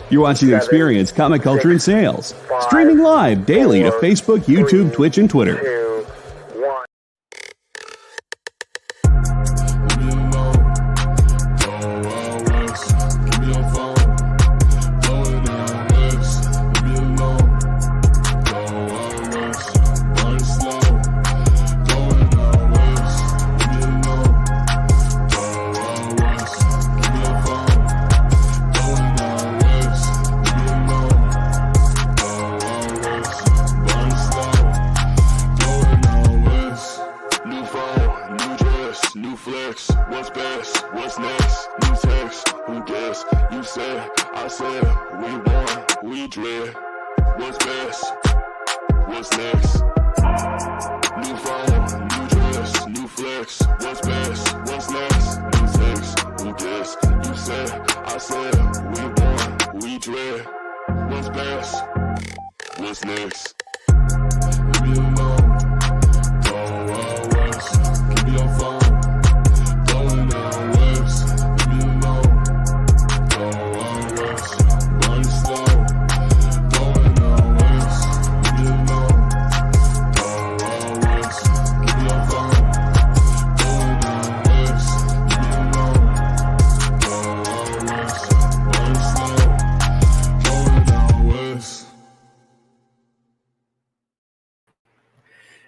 You're watching The Experience, Comic Culture and Sales. Streaming live daily to Facebook, YouTube, Twitch, and Twitter.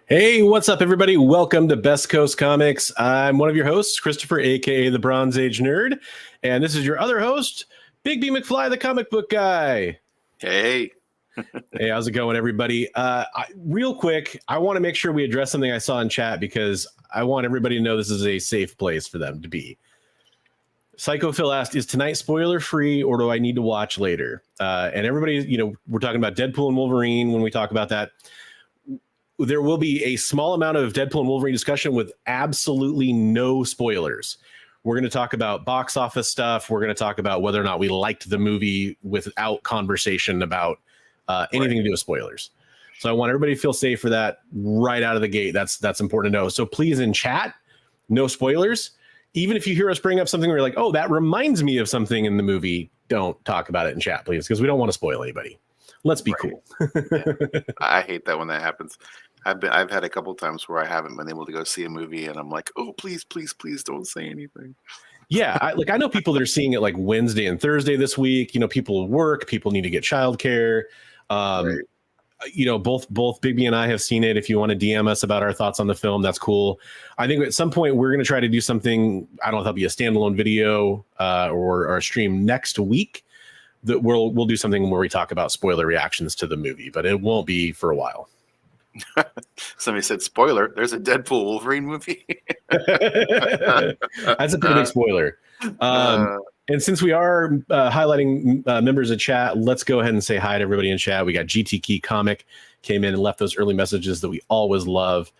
Hey, what's up, everybody? Welcome to Best Coast Comics. I'm one of your hosts, Christopher, a.k.a. the Bronze Age Nerd. And this is your other host, Bigby McFly, the comic book guy. Hey. Hey, how's it going, everybody? Real quick, I want to make sure we address something I saw in chat because I want everybody to know this is a safe place for them to be. Psycho Phil asked, is tonight spoiler-free or do I need to watch later? And everybody, we're talking about Deadpool and Wolverine when we talk about that. There will be a small amount of Deadpool and Wolverine discussion with absolutely no spoilers. We're going to talk about box office stuff. We're going to talk about whether or not we liked the movie without conversation about anything to do with spoilers. So I want everybody to feel safe for that right out of the gate. That's important to know. So please, in chat, no spoilers. Even if you hear us bring up something where you're like, oh, that reminds me of something in the movie, don't talk about it in chat, please, because we don't want to spoil anybody. Let's be cool. Yeah. I hate that when that happens. I've had a couple times where I haven't been able to go see a movie, and I'm like, oh, please don't say anything. Yeah, I know people that are seeing it like Wednesday and Thursday this week. People work, people need to get childcare. Right. Both Bigby and I have seen it. If you want to DM us about our thoughts on the film, that's cool. I think at some point we're going to try to do something. I don't know if that'll be a standalone video or a stream next week. That we'll do something where we talk about spoiler reactions to the movie, but it won't be for a while. Somebody said spoiler. There's a Deadpool Wolverine movie. That's a pretty big spoiler. And since we are highlighting members of chat, let's go ahead and say hi to everybody in chat. We got GT Key Comic came in and left those early messages that we always love.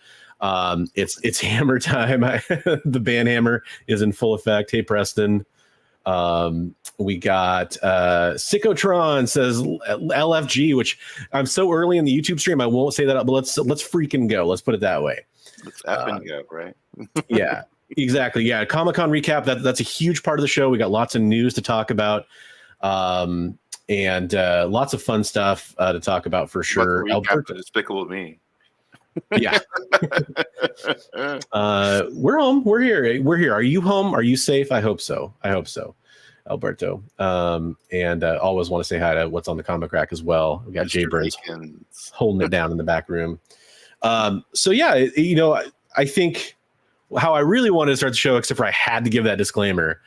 It's hammer time. The band hammer is in full effect. Hey, Preston. We got Sycotron says LFG, which I'm so early in the YouTube stream, I won't say that, but let's freaking go. Let's put it that way. Let's effing go, right? Yeah, exactly. Yeah, Comic-Con recap. That's a huge part of the show. We got lots of news to talk about, and lots of fun stuff to talk about for sure. Recap of Despicable Me. Yeah. We're home. We're here. Are you home? Are you safe? I hope so. Alberto. And always want to say hi to what's on the comic rack as well. We got Jay Burns holding it down in the back room. So yeah, I think how I really wanted to start the show, except for I had to give that disclaimer,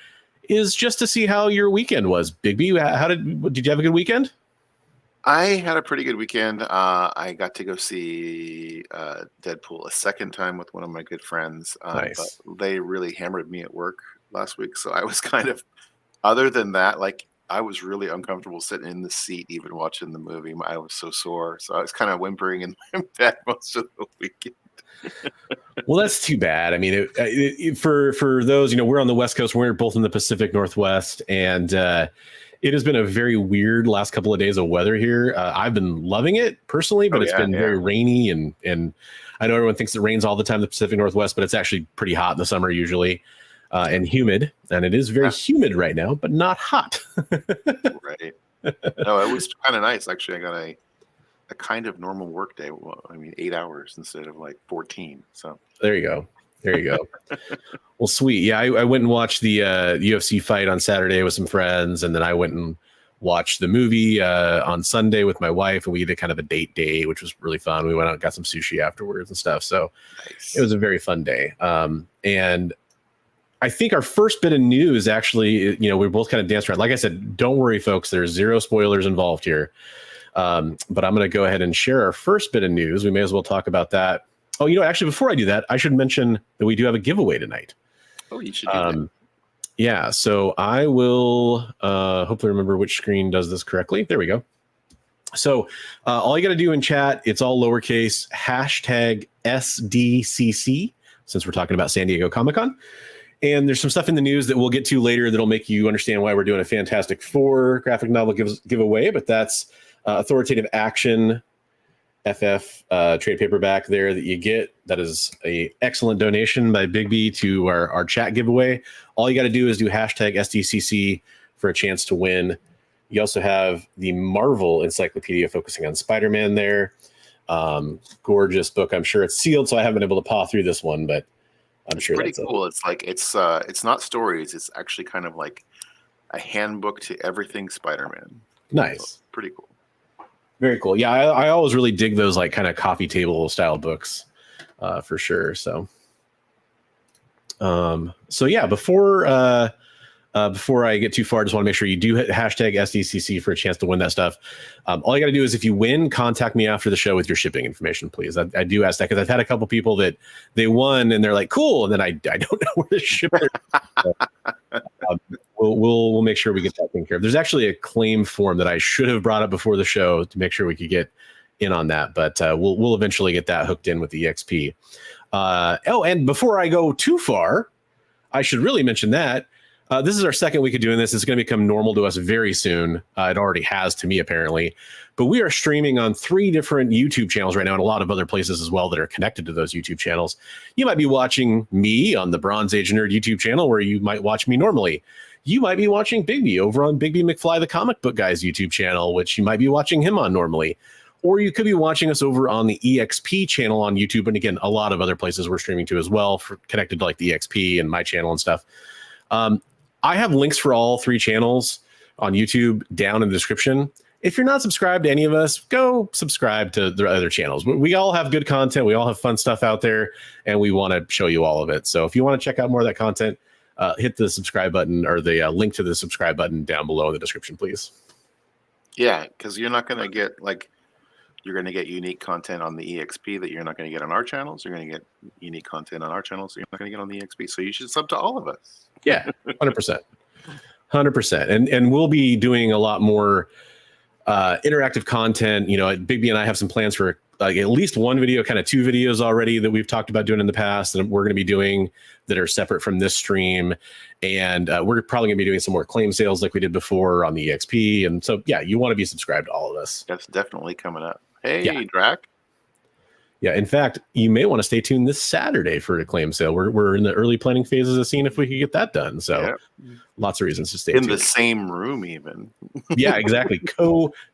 is just to see how your weekend was. Bigby, did you have a good weekend? I had a pretty good weekend. I got to go see Deadpool a second time with one of my good friends. Nice. But they really hammered me at work last week, so I was kind of, other than that, like I was really uncomfortable sitting in the seat even watching the movie. I was so sore, so I was kind of whimpering in my bed most of the weekend. Well, that's too bad. I mean, for those, we're on the West Coast. We're both in the Pacific Northwest, and it has been a very weird last couple of days of weather here. I've been loving it personally, but it's been very rainy, and I know everyone thinks it rains all the time in the Pacific Northwest, but it's actually pretty hot in the summer usually. and humid, and it is very humid right now, but not hot. Right. No, it was kind of nice. Actually, I got a kind of normal work day. Well, I mean, 8 hours instead of like 14. So there you go. There you go. Well, sweet. Yeah, I went and watched the UFC fight on Saturday with some friends, and then I went and watched the movie on Sunday with my wife, and we did kind of a date day, which was really fun. We went out and got some sushi afterwards and stuff. So nice. It was a very fun day. And I think our first bit of news, actually, we both kind of danced around. Like I said, don't worry, folks. There's zero spoilers involved here. But I'm going to go ahead and share our first bit of news. We may as well talk about that. Oh, actually, before I do that, I should mention that we do have a giveaway tonight. Oh, you should do that. Yeah, so I will hopefully remember which screen does this correctly. There we go. So all you got to do in chat, it's all lowercase, hashtag SDCC, since we're talking about San Diego Comic-Con. And there's some stuff in the news that we'll get to later that'll make you understand why we're doing a Fantastic Four graphic novel giveaway, but that's Authoritative Action FF trade paperback there that you get. That is a excellent donation by Bigby to our chat giveaway. All you got to do is do hashtag SDCC for a chance to win. You also have the Marvel Encyclopedia focusing on Spider-Man there. Gorgeous book. I'm sure it's sealed, so I haven't been able to paw through this one, but I'm sure pretty cool. It's like it's not stories. It's actually kind of like a handbook to everything Spider-Man. Nice. So, pretty cool. Very cool. Yeah, I always really dig those like kind of coffee table style books, for sure. So yeah, before I get too far, I just want to make sure you do hit hashtag SDCC for a chance to win that stuff. All you got to do is, if you win, contact me after the show with your shipping information, please. I do ask that because I've had a couple people that they won and they're like, cool, and then I don't know where to ship it. So, we'll make sure we get that taken care of. There's actually a claim form that I should have brought up before the show to make sure we could get in on that, but we'll eventually get that hooked in with the EXP. And before I go too far, I should really mention that this is our second week of doing this. It's going to become normal to us very soon. It already has to me, apparently. But we are streaming on 3 different YouTube channels right now, and a lot of other places as well that are connected to those YouTube channels. You might be watching me on the Bronze Age Nerd YouTube channel, where you might watch me normally. You might be watching Bigby over on Bigby McFly, the Comic Book Guy's YouTube channel, which you might be watching him on normally. Or you could be watching us over on the EXP channel on YouTube. And again, a lot of other places we're streaming to as well, connected to like the EXP and my channel and stuff. I have links for all 3 channels on YouTube down in the description. If you're not subscribed to any of us, go subscribe to the other channels. We all have good content. We all have fun stuff out there, and we want to show you all of it. So if you want to check out more of that content, hit the subscribe button or the link to the subscribe button down below in the description, please. Yeah, because you're not going to get you're going to get unique content on the EXP that you're not going to get on our channels. You're going to get unique content on our channels that you're not going to get on the EXP. So you should sub to all of us. Yeah, 100%. 100%. And we'll be doing a lot more interactive content. Bigby and I have some plans for at least one video, kind of 2 videos already that we've talked about doing in the past, and we're going to be doing that are separate from this stream. And we're probably going to be doing some more claim sales like we did before on the EXP. And so, yeah, you want to be subscribed to all of us. That's definitely coming up. Hey, yeah. Drac. Yeah, in fact, you may want to stay tuned this Saturday for a claim sale. We're in the early planning phases of seeing if we could get that done. So lots of reasons to stay tuned. In the same room, even. Yeah, exactly.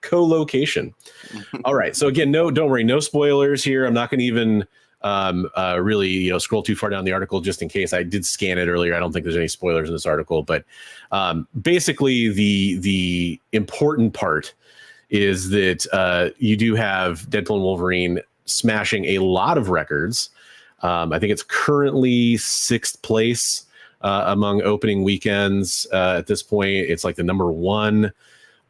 Co-location. All right. So again, don't worry, no spoilers here. I'm not going to even really scroll too far down the article just in case. I did scan it earlier. I don't think there's any spoilers in this article, but basically the important part is that you do have Deadpool and Wolverine smashing a lot of records. I think it's currently 6th place among opening weekends at this point. It's like the number 1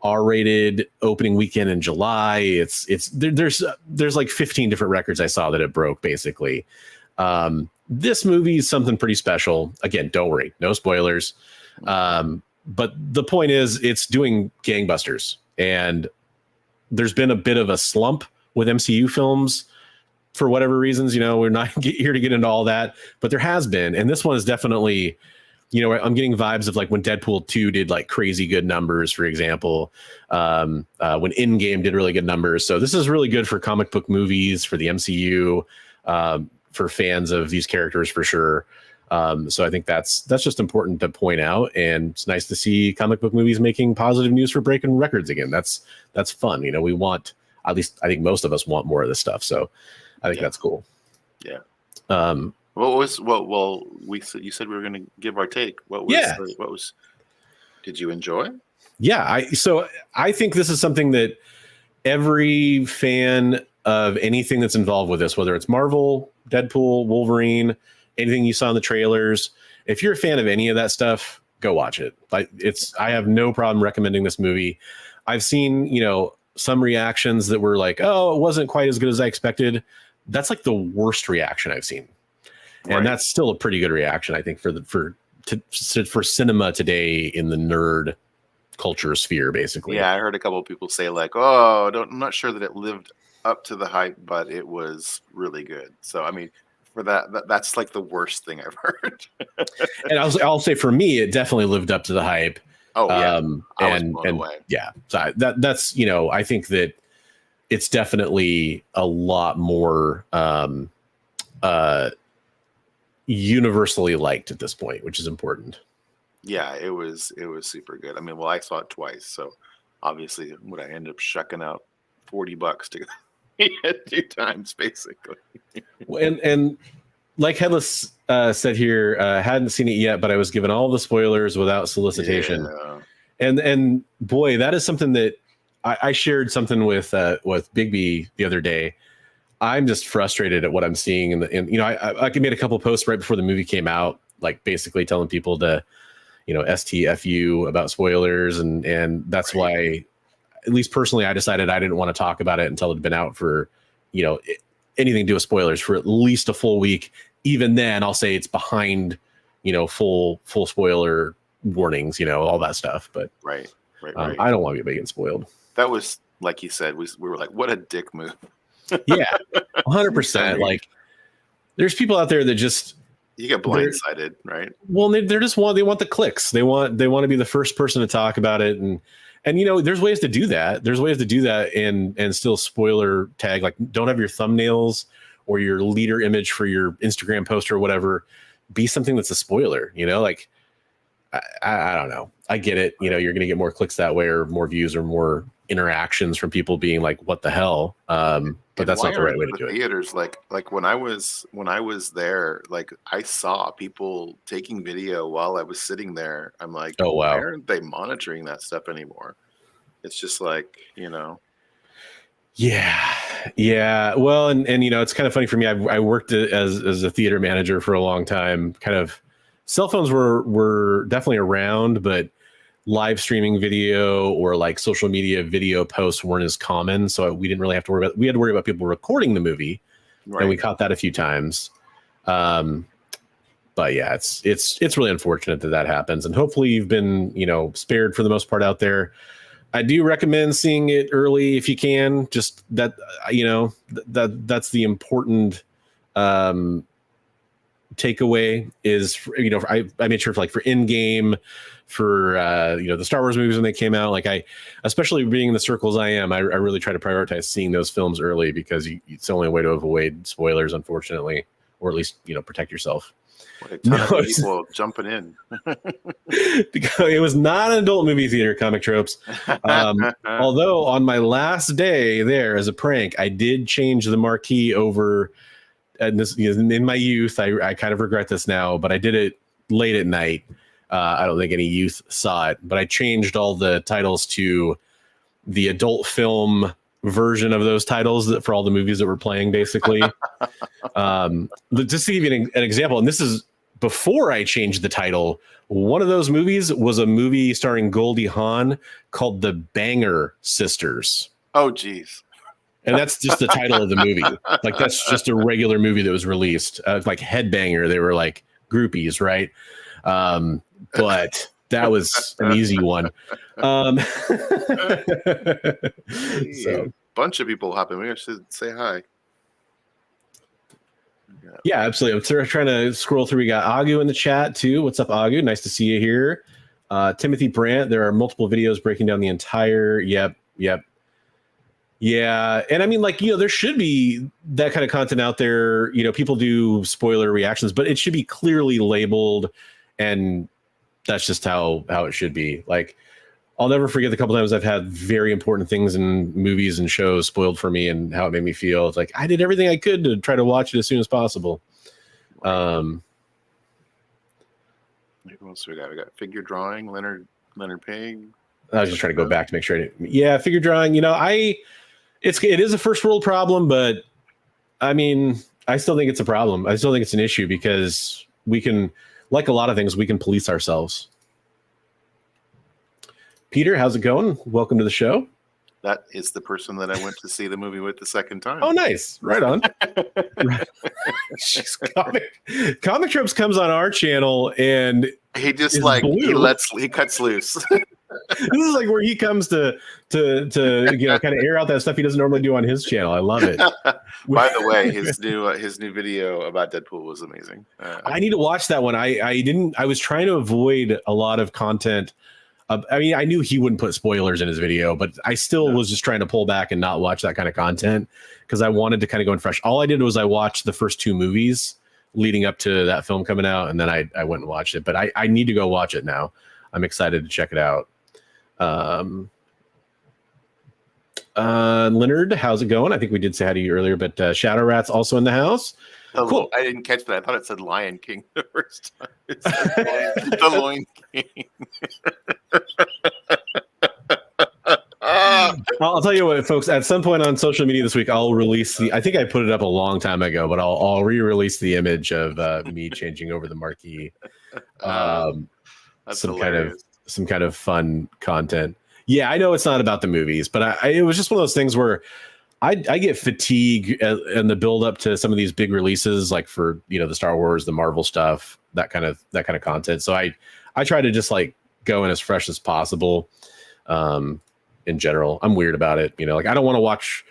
R-rated opening weekend in July. There's like 15 different records I saw that it broke basically. This movie is something pretty special. Again, don't worry, no spoilers. But the point is, it's doing gangbusters, and there's been a bit of a slump with MCU films for whatever reasons. We're not here to get into all that, but there has been, and this one is definitely, I'm getting vibes of like when Deadpool 2 did like crazy good numbers, for example, when Endgame did really good numbers. So this is really good for comic book movies, for the MCU, for fans of these characters for sure. So I think that's just important to point out, and it's nice to see comic book movies making positive news for breaking records again. That's fun. You know, we want, at least I think most of us want more of this stuff. So I think that's cool. Yeah. You said we were going to give our take. What was, did you enjoy? Yeah. So I think this is something that every fan of anything that's involved with this, whether it's Marvel, Deadpool, Wolverine, anything you saw in the trailers, if you're a fan of any of that stuff, go watch it. Like, I have no problem recommending this movie. I've seen, you know, some reactions that were like, oh, it wasn't quite as good as I expected. That's like the worst reaction I've seen. And that's still a pretty good reaction, I think, for cinema today in the nerd culture sphere, basically. Yeah, I heard a couple of people say like, oh, I'm not sure that it lived up to the hype, but it was really good. So, I mean, for that's like the worst thing I've heard. And I'll say for me, it definitely lived up to the hype. Oh yeah, I was blown away. Yeah, so that's, you know, I think that it's definitely a lot more universally liked at this point, which is important. Yeah, it was super good. I mean, well, I saw it twice, so obviously, would I end up shucking out $40 to go 2 times, basically? And like Headless said here, hadn't seen it yet, but I was given all the spoilers without solicitation. Yeah. And boy, that is something that I shared something with Bigby the other day. I'm just frustrated at what I'm seeing, and you know, I made a couple posts right before the movie came out, like basically telling people to, you know, STFU about spoilers, and that's why, at least personally, I decided I didn't want to talk about it until it'd been out for, you know, anything to do with spoilers for at least a full week. Even then, I'll say it's behind, you know, full spoiler warnings, you know, all that stuff. But right. I don't want anybody getting spoiled. That was, like you said, we were like, what a dick move. Yeah, 100%. Like, there's people out there that just, you get blindsided, right? Well, they want the clicks. They want to be the first person to talk about it, and you know, there's ways to do that. There's ways to do that and still spoiler tag. Like, don't have your thumbnails or your leader image for your Instagram post or whatever be something that's a spoiler. You know, like, I don't know. I get it. You know, you're going to get more clicks that way, or more views, or more interactions from people being like, "What the hell?" But that's not the right way to do it. Theaters, like when I was there, like, I saw people taking video while I was sitting there. I'm like, oh wow, why aren't they monitoring that stuff anymore? It's just like, you know. Yeah. Well, and you know, it's kind of funny for me. I worked as a theater manager for a long time. Kind of, cell phones were definitely around, but live streaming video or like social media video posts weren't as common. So we didn't really have to worry about, we had to worry about people recording the movie. Right. And we caught that a few times. But yeah, it's really unfortunate that happens. And hopefully you've been, you know, spared for the most part out there. I do recommend seeing it early if you can. Just that, you know, that's the important takeaway is, you know, I made sure for in-game, for you know, the Star Wars movies when they came out, like especially being in the circles I am, I really try to prioritize seeing those films early, because it's the only way to avoid spoilers, unfortunately, or at least, you know, protect yourself. A ton of people jumping in. It was not an adult movie theater, Comic Tropes. Although on my last day there, as a prank, I did change the marquee over. And this, you know, in my youth, I kind of regret this now, but I did it late at night. I don't think any youth saw it, but I changed all the titles to the adult film version of those titles for all the movies that were playing, basically. Just to give you an example, and this is before I changed the title, one of those movies was a movie starring Goldie Hawn called The Banger Sisters. Oh, geez. And that's just the title of the movie. Like, that's just a regular movie that was released. Like Headbanger, they were like groupies, right? But that was an easy one. So, a bunch of people hopping. We should say hi. Yeah, absolutely. I'm trying to scroll through. We got Agu in the chat too. What's up, Agu? Nice to see you here. Timothy Brandt. There are multiple videos breaking down the entire. Yep. Yeah. And I mean, like, there should be that kind of content out there. People do spoiler reactions, but it should be clearly labeled, and that's just how it should be. Like, I'll never forget the couple times I've had very important things in movies and shows spoiled for me and how it made me feel. It's like I did everything I could to try to watch it as soon as possible. Who else we got? We got figure drawing, Leonard Pig. I was just trying to go back to make sure. Figure drawing. It is a first world problem, but I mean, I still think it's a problem. I still think it's an issue because we can, like a lot of things, we can police ourselves. Peter, how's it going? Welcome to the show. That is the person that I went to see the movie with the second time. Oh, nice. Right on. Comic Tropes comes on our channel and he just he cuts loose. This is like where he comes to kind of air out that stuff he doesn't normally do on his channel. I love it. By the way, his new video about Deadpool was amazing. I need to watch that one. I was trying to avoid a lot of content. I mean, I knew he wouldn't put spoilers in his video, but I still was just trying to pull back and not watch that kind of content because I wanted to kind of go in fresh. All I did was I watched the first 2 movies leading up to that film coming out, and then I went and watched it. But I need to go watch it now. I'm excited to check it out. Leonard, how's it going? I think we did say hi to you earlier, but Shadow Rat's also in the house. Cool. I didn't catch that. I thought it said Lion King the first time. It said the Lion King. I'll tell you what, folks. At some point on social media this week, I'll release I think I put it up a long time ago, but I'll re-release the image of me changing over the marquee. That's hilarious. Some kind of fun content. Yeah, I know it's not about the movies, but it was just one of those things where I get fatigue in the build up to some of these big releases, like for the Star Wars, the Marvel stuff, that kind of content. So I try to just like go in as fresh as possible. In general, I'm weird about it. Like I don't want to watch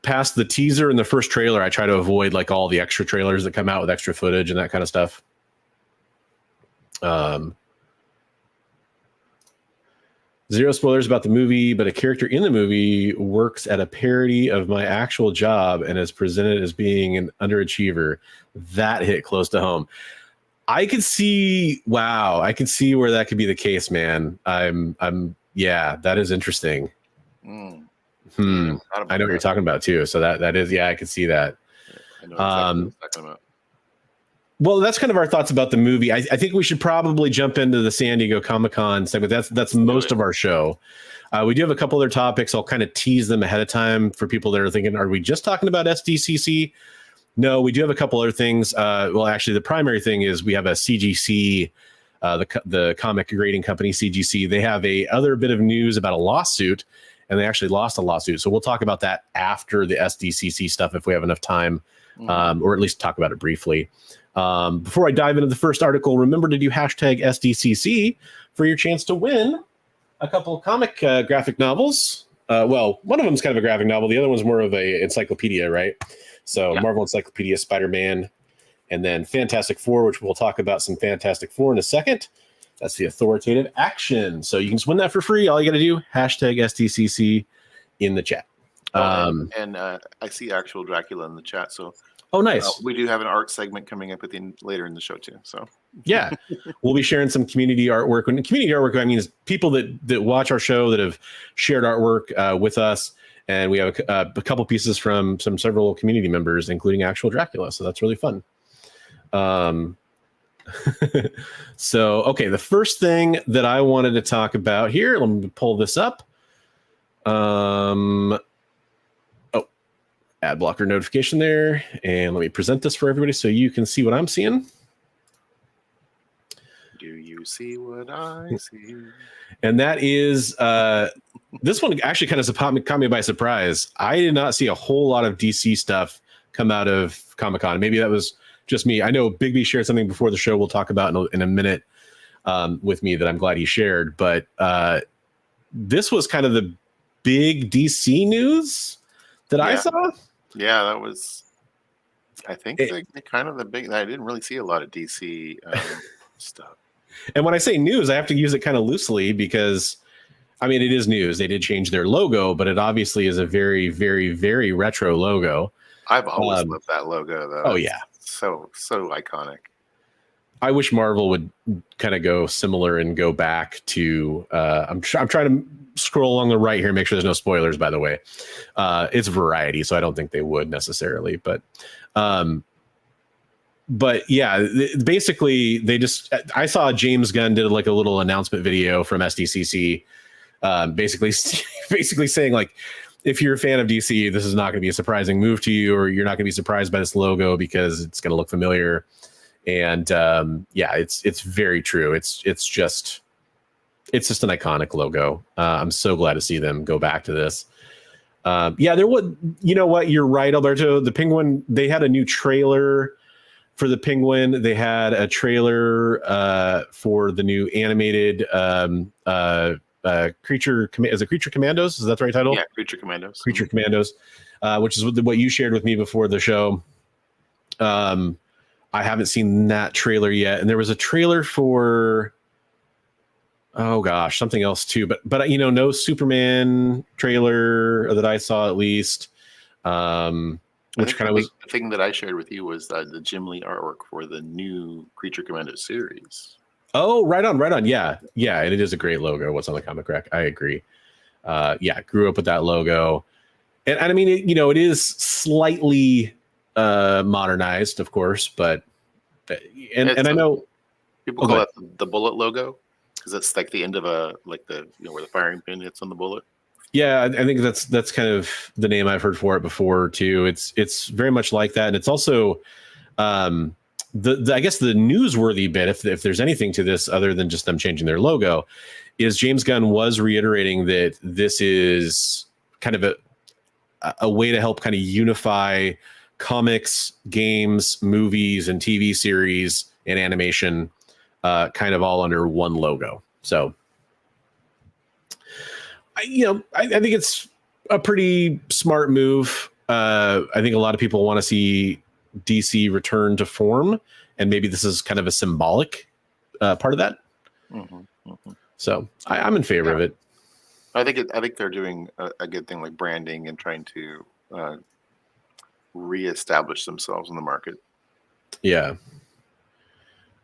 past the teaser and the first trailer. I try to avoid like all the extra trailers that come out with extra footage and that kind of stuff. Zero spoilers about the movie, but a character in the movie works at a parody of my actual job and is presented as being an underachiever. That hit close to home. I could see where that could be the case, man. Yeah, that is interesting. I know what you're talking about too. So that is, I could see that. I know exactly what you're talking about. Well, that's kind of our thoughts about the movie. I think we should probably jump into the San Diego Comic-Con segment. That's most of our show. We do have a couple other topics. I'll kind of tease them ahead of time for people that are thinking, are we just talking about SDCC? No, we do have a couple other things. Well, actually, the primary thing is we have a CGC, the comic grading company, CGC. They have a other bit of news about a lawsuit, and they actually lost a lawsuit. So we'll talk about that after the SDCC stuff if we have enough time, or at least talk about it briefly. Before I dive into the first article, remember to do hashtag SDCC for your chance to win a couple of comic graphic novels. Well, one of them is kind of a graphic novel. The other one's more of a encyclopedia, right? So Marvel Encyclopedia, Spider-Man, and then Fantastic Four, which we'll talk about some Fantastic Four in a second. That's the authoritative action. So you can just win that for free. All you got to do, hashtag SDCC in the chat. And I see actual Dracula in the chat. So nice. We do have an art segment coming up later in the show too. So yeah, we'll be sharing some community artwork. When community artwork, I mean, is people that watch our show that have shared artwork with us, and we have a couple pieces from several community members, including actual Dracula. So that's really fun. So okay, the first thing that I wanted to talk about here, let me pull this up. Ad blocker notification there, and let me present this for everybody so you can see what I'm seeing. Do you see what I see? And that is this one actually kind of caught me by surprise. I did not see a whole lot of DC stuff come out of Comic-Con. Maybe that was just me. I know Bigby shared something before the show we'll talk about in a minute with me that I'm glad he shared, but this was kind of the big DC news that I saw. Yeah, that was, I think, kind of the big. I didn't really see a lot of DC stuff. And when I say news, I have to use it kind of loosely because I mean, it is news. They did change their logo, but it obviously is a very, very, very retro logo. I've always loved that logo, though. Oh, It's yeah. so iconic. I wish Marvel would kind of go similar and go back to. I'm trying to scroll along the right here, make sure there's no spoilers. By the way, it's Variety, so I don't think they would necessarily. But yeah, basically they just. I saw James Gunn did like a little announcement video from SDCC, basically saying like, if you're a fan of DC, this is not going to be a surprising move to you, or you're not going to be surprised by this logo because it's going to look familiar. And yeah, it's very true. It's just an iconic logo. I'm so glad to see them go back to this. Yeah, there would. You know what? You're right, Alberto. The Penguin. They had a new trailer for the Penguin. They had a trailer for the new animated Creature Commandos. Is that the right title? Yeah, Creature Commandos. Creature Commandos, which is what you shared with me before the show. I haven't seen that trailer yet, and there was a trailer for something else too. But you know, no Superman trailer that I saw at least. Which kind of was the thing that I shared with you was the Jim Lee artwork for the new Creature Commando series. Oh, right on. Yeah, and it is a great logo. What's on the comic rack? I agree. Yeah, grew up with that logo, and I mean, it is slightly modernized, of course, but and I know people call that the bullet logo because it's like the end of where the firing pin hits on the bullet. Yeah, I think that's kind of the name I've heard for it before too. It's very much like that, and it's also the I guess the newsworthy bit, if there's anything to this other than just them changing their logo, is James Gunn was reiterating that this is kind of a way to help kind of unify comics, games, movies, and TV series and animation, kind of all under one logo. So, I think it's a pretty smart move. I think a lot of people want to see DC return to form, and maybe this is kind of a symbolic part of that. So I'm in favor of it. I think they're doing a good thing, like branding and trying to reestablish themselves in the market. Yeah.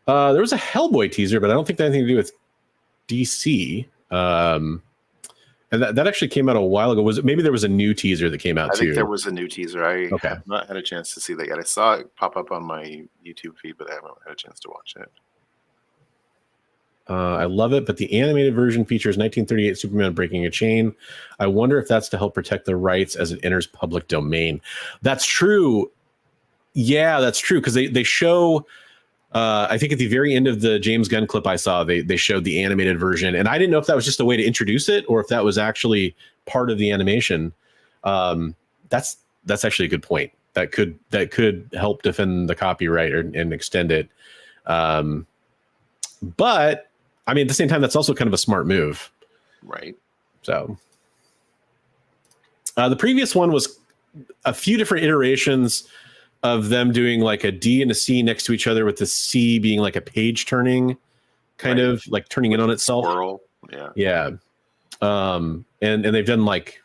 There was a Hellboy teaser, but I don't think that had anything to do with DC. And that actually came out a while ago. Maybe there was a new teaser that came out too? I think there was a new teaser. I have not had a chance to see that yet. I saw it pop up on my YouTube feed, but I haven't had a chance to watch it. I love it, but the animated version features 1938 Superman breaking a chain. I wonder if that's to help protect the rights as it enters public domain. That's true. Yeah, that's true, because they show, I think at the very end of the James Gunn clip I saw, they showed the animated version, and I didn't know if that was just a way to introduce it or if that was actually part of the animation. That's actually a good point. That could help defend the copyright and extend it. But I mean, at the same time, that's also kind of a smart move. Right. So the previous one was a few different iterations of them doing like a D and a C next to each other, with the C being like a page turning, kind of like turning in on itself. Swirl. Yeah. And they've done like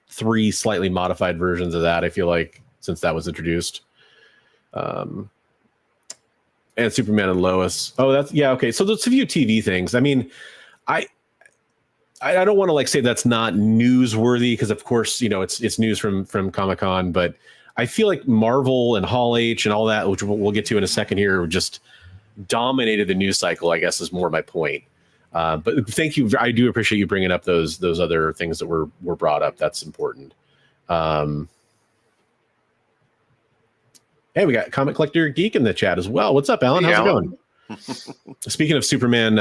3 slightly modified versions of that, I feel like, since that was introduced. And Superman and Lois. Oh, okay. So there's a few TV things. I mean, I don't want to like say that's not newsworthy, because of course, it's news from Comic-Con, but I feel like Marvel and Hall H and all that, which we'll get to in a second here, just dominated the news cycle, I guess, is more my point. But thank you. I do appreciate you bringing up those other things that were brought up. That's important. Hey, we got Comic Collector Geek in the chat as well. What's up, Alan? How's it going? Speaking of Superman,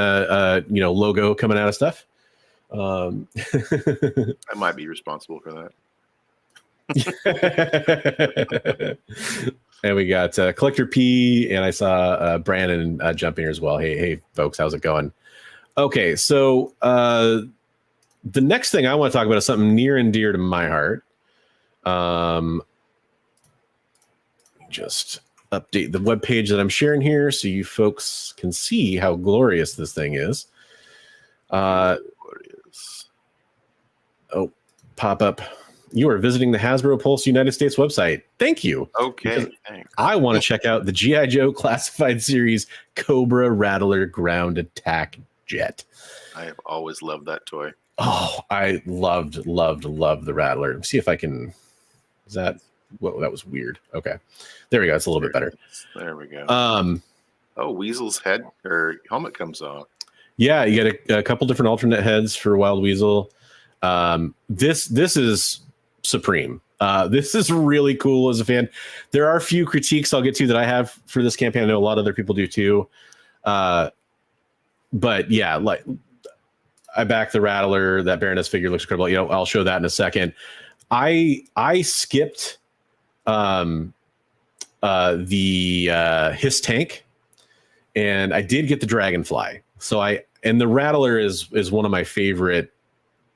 logo coming out of stuff. I might be responsible for that. And we got Collector P, and I saw Brandon jumping here as well. Hey, folks, how's it going? Okay, so the next thing I want to talk about is something near and dear to my heart. Just update the web page that I'm sharing here so you folks can see how glorious this thing is. Glorious. pop up. You are visiting the Hasbro Pulse United States website. Thank you. Okay, thanks. I want to check out the G.I. Joe Classified Series Cobra Rattler Ground Attack Jet. I have always loved that toy. Oh, I loved the Rattler. Let's see if I can. Is that? Whoa, that was weird. Okay, there we go. It's a little bit better. There we go. Weasel's head or helmet comes off. Yeah, you get a couple different alternate heads for Wild Weasel. This is supreme. This is really cool as a fan. There are a few critiques I'll get to that I have for this campaign. I know a lot of other people do too. But yeah, like I back the Rattler. That Baroness figure looks incredible. You know, I'll show that in a second. I skipped the Hiss tank, and I did get the Dragonfly. So and the Rattler is one of my favorite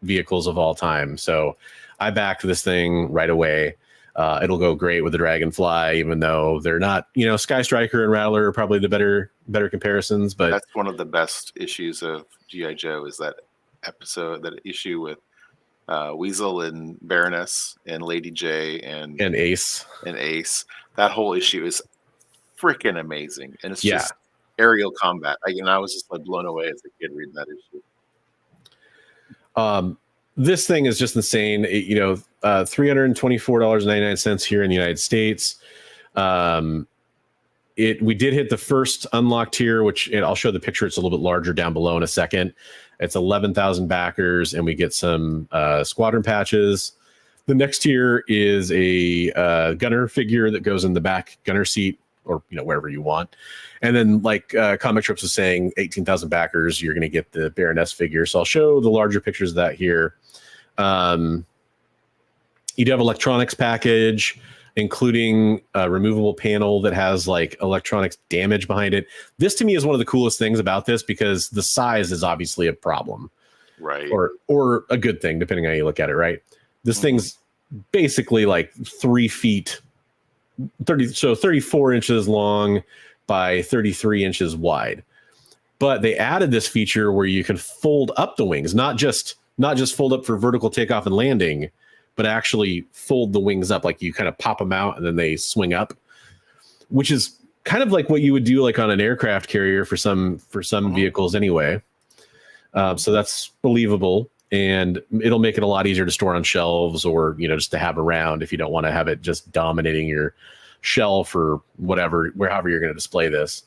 vehicles of all time. So I backed this thing right away. It'll go great with the Dragonfly, even though they're not, Sky Striker and Rattler are probably the better comparisons. But that's one of the best issues of G.I. Joe is that issue with Weasel and Baroness and Lady J and Ace. That whole issue is freaking amazing, and it's just aerial combat. I was just like blown away as a kid reading that issue. This thing is just insane. $324.99 here in the United States. We did hit the first unlock tier, which I'll show the picture. It's a little bit larger down below in a second. It's 11,000 backers, and we get some squadron patches. The next tier is a gunner figure that goes in the back gunner seat, or wherever you want. And then, like Comic Trips was saying, 18,000 backers, you're going to get the Baroness figure. So I'll show the larger pictures of that here. You do have electronics package, including a removable panel that has like electronics damage behind it. This to me is one of the coolest things about this, because the size is obviously a problem, right? Or a good thing, depending on how you look at it, right? This thing's basically like 3 feet, 34 inches long by 33 inches wide. But they added this feature where you can fold up the wings, not just fold up for vertical takeoff and landing, but actually fold the wings up. Like you kind of pop them out and then they swing up, which is kind of like what you would do like on an aircraft carrier for some vehicles anyway. So that's believable, and it'll make it a lot easier to store on shelves, or just to have around if you don't want to have it just dominating your shelf or wherever you're going to display this.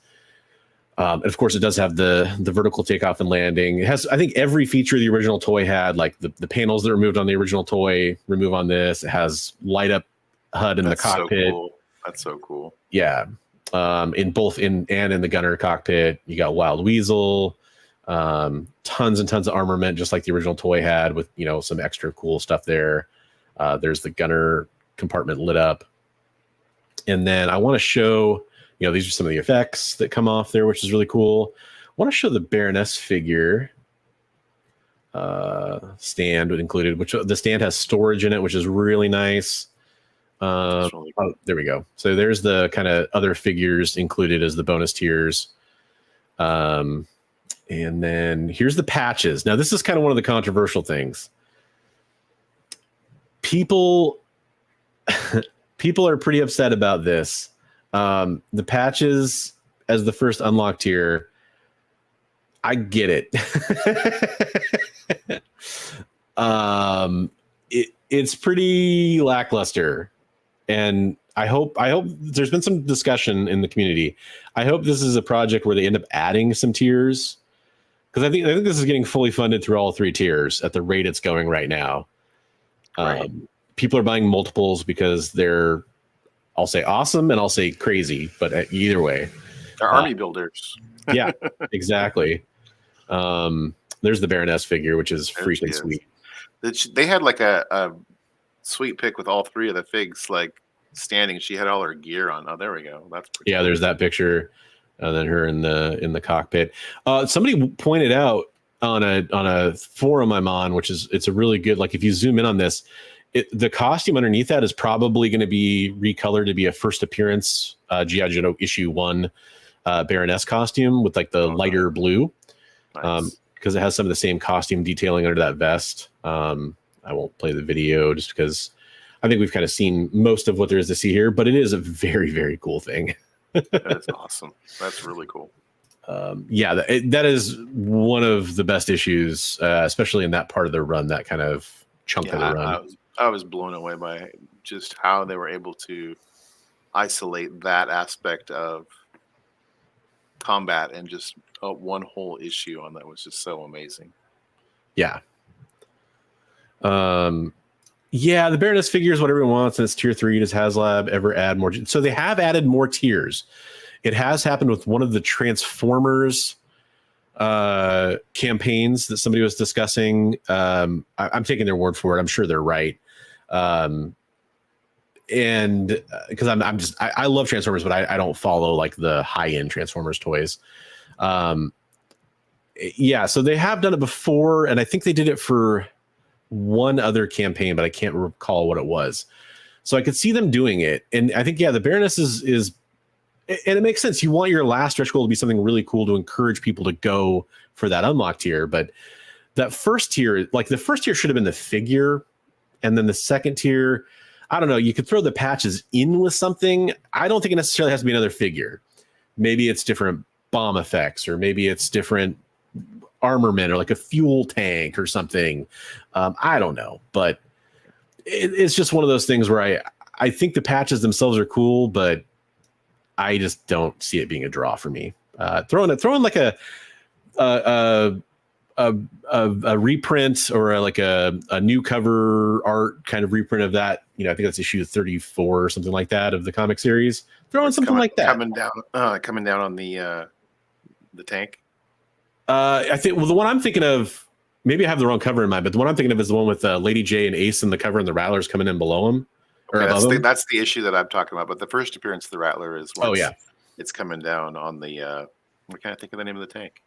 And of course, it does have the vertical takeoff and landing. It has, I think, every feature the original toy had, like the panels that removed on the original toy remove on this. It has light up HUD in the cockpit. So cool. That's so cool. Yeah. In both in the gunner cockpit, you got Wild Weasel, tons and tons of armament, just like the original toy had, with some extra cool stuff there. There's the gunner compartment lit up. And then I want to show, these are some of the effects that come off there, which is really cool. I want to show the Baroness figure stand included, which the stand has storage in it, which is really nice. There we go. So there's the kind of other figures included as the bonus tiers. And then here's the patches. Now, this is kind of one of the controversial things. People are pretty upset about this. The patches as the first unlock tier, I get it. It's pretty lackluster, and I hope there's been some discussion in the community. I hope this is a project where they end up adding some tiers, because I think this is getting fully funded through all 3 tiers at the rate it's going right now. Right. People are buying multiples because they're, I'll say awesome and I'll say crazy, but either way, they're army builders. Yeah, exactly. There's the Baroness figure, which is freaking sweet. They had like a sweet pick with all 3 of the figs like standing. She had all her gear on. Oh, there we go. That's pretty cool. There's that picture, and then her in the cockpit. Somebody pointed out on a forum I'm on, which is, it's a really good, like if you zoom in on this, the costume underneath that is probably going to be recolored to be a first appearance G.I. Joe issue 1 Baroness costume with like the lighter blue, because it has some of the same costume detailing under that vest. play the video just because I think we've kind of seen most of what there is to see here, but it is a very, very cool thing. That's awesome. That's really cool. That is one of the best issues, especially in that part of the run, that kind of chunk of the run. I was blown away by just how they were able to isolate that aspect of combat and just one whole issue on that was just so amazing. Yeah. The Baroness figures what everyone wants, and it's tier 3. Does HasLab ever add more? So they have added more tiers. It has happened with one of the Transformers campaigns that somebody was discussing. I'm taking their word for it. I'm sure they're right. And because I love Transformers, but I don't follow like the high-end Transformers toys. So they have done it before, and I think they did it for one other campaign, but I can't recall what it was. So I could see them doing it. And I think, the Baroness is and it makes sense. You want your last stretch goal to be something really cool to encourage people to go for that unlock tier. But that first tier, like the first tier should have been the figure. And then the second tier, I don't know, you could throw the patches in with something. I don't think it necessarily has to be another figure. Maybe it's different bomb effects, or maybe it's different armament, or like a fuel tank or something. I don't know. But it's just one of those things where I think the patches themselves are cool, but I just don't see it being a draw for me. Throwing like a reprint or like a new cover art kind of reprint of that. I think that's issue 34 or something like that of the comic series. Throwing something like that coming down on the tank. I think the one I'm thinking of, maybe I have the wrong cover in mind, but the one I'm thinking of is the one with Lady J and Ace in the cover and the Rattlers coming in below him. Okay, that's the issue that I'm talking about. But the first appearance of the Rattler is it's coming down on the. I can't think of the name of the tank.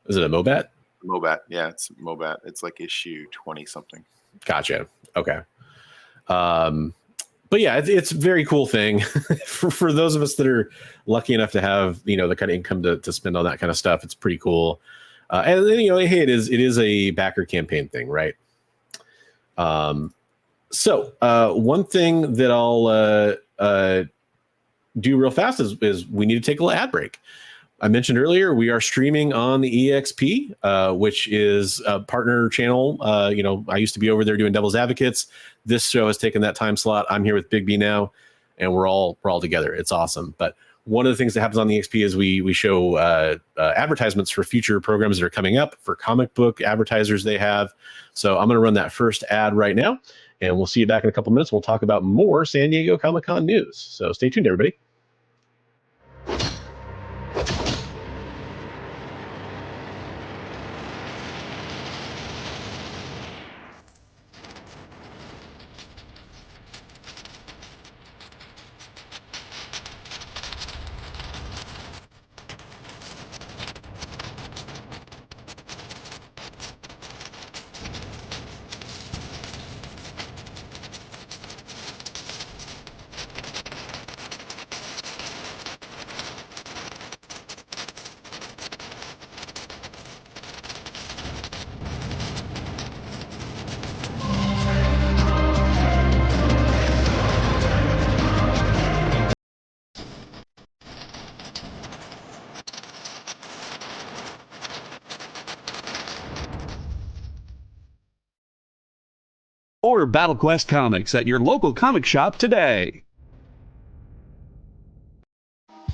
Is it a Mobat? Mobat, yeah, it's Mobat. It's like issue 20 something. Gotcha. Okay. But yeah, it's a very cool thing for those of us that are lucky enough to have the kind of income to spend on that kind of stuff. It's pretty cool. And then hey, it is a backer campaign thing, right? So one thing that I'll do real fast is we need to take a little ad break. I mentioned earlier we are streaming on the EXP, which is a partner channel. I used to be over there doing Devil's Advocates. This show has taken that time slot. I'm here with Bigby now, and we're all together. It's awesome. But one of the things that happens on the EXP is we show advertisements for future programs that are coming up for comic book advertisers they have. So I'm going to run that first ad right now, and we'll see you back in a couple minutes. We'll talk about more San Diego Comic-Con news. So stay tuned, everybody. Order Battle Quest comics at your local comic shop today.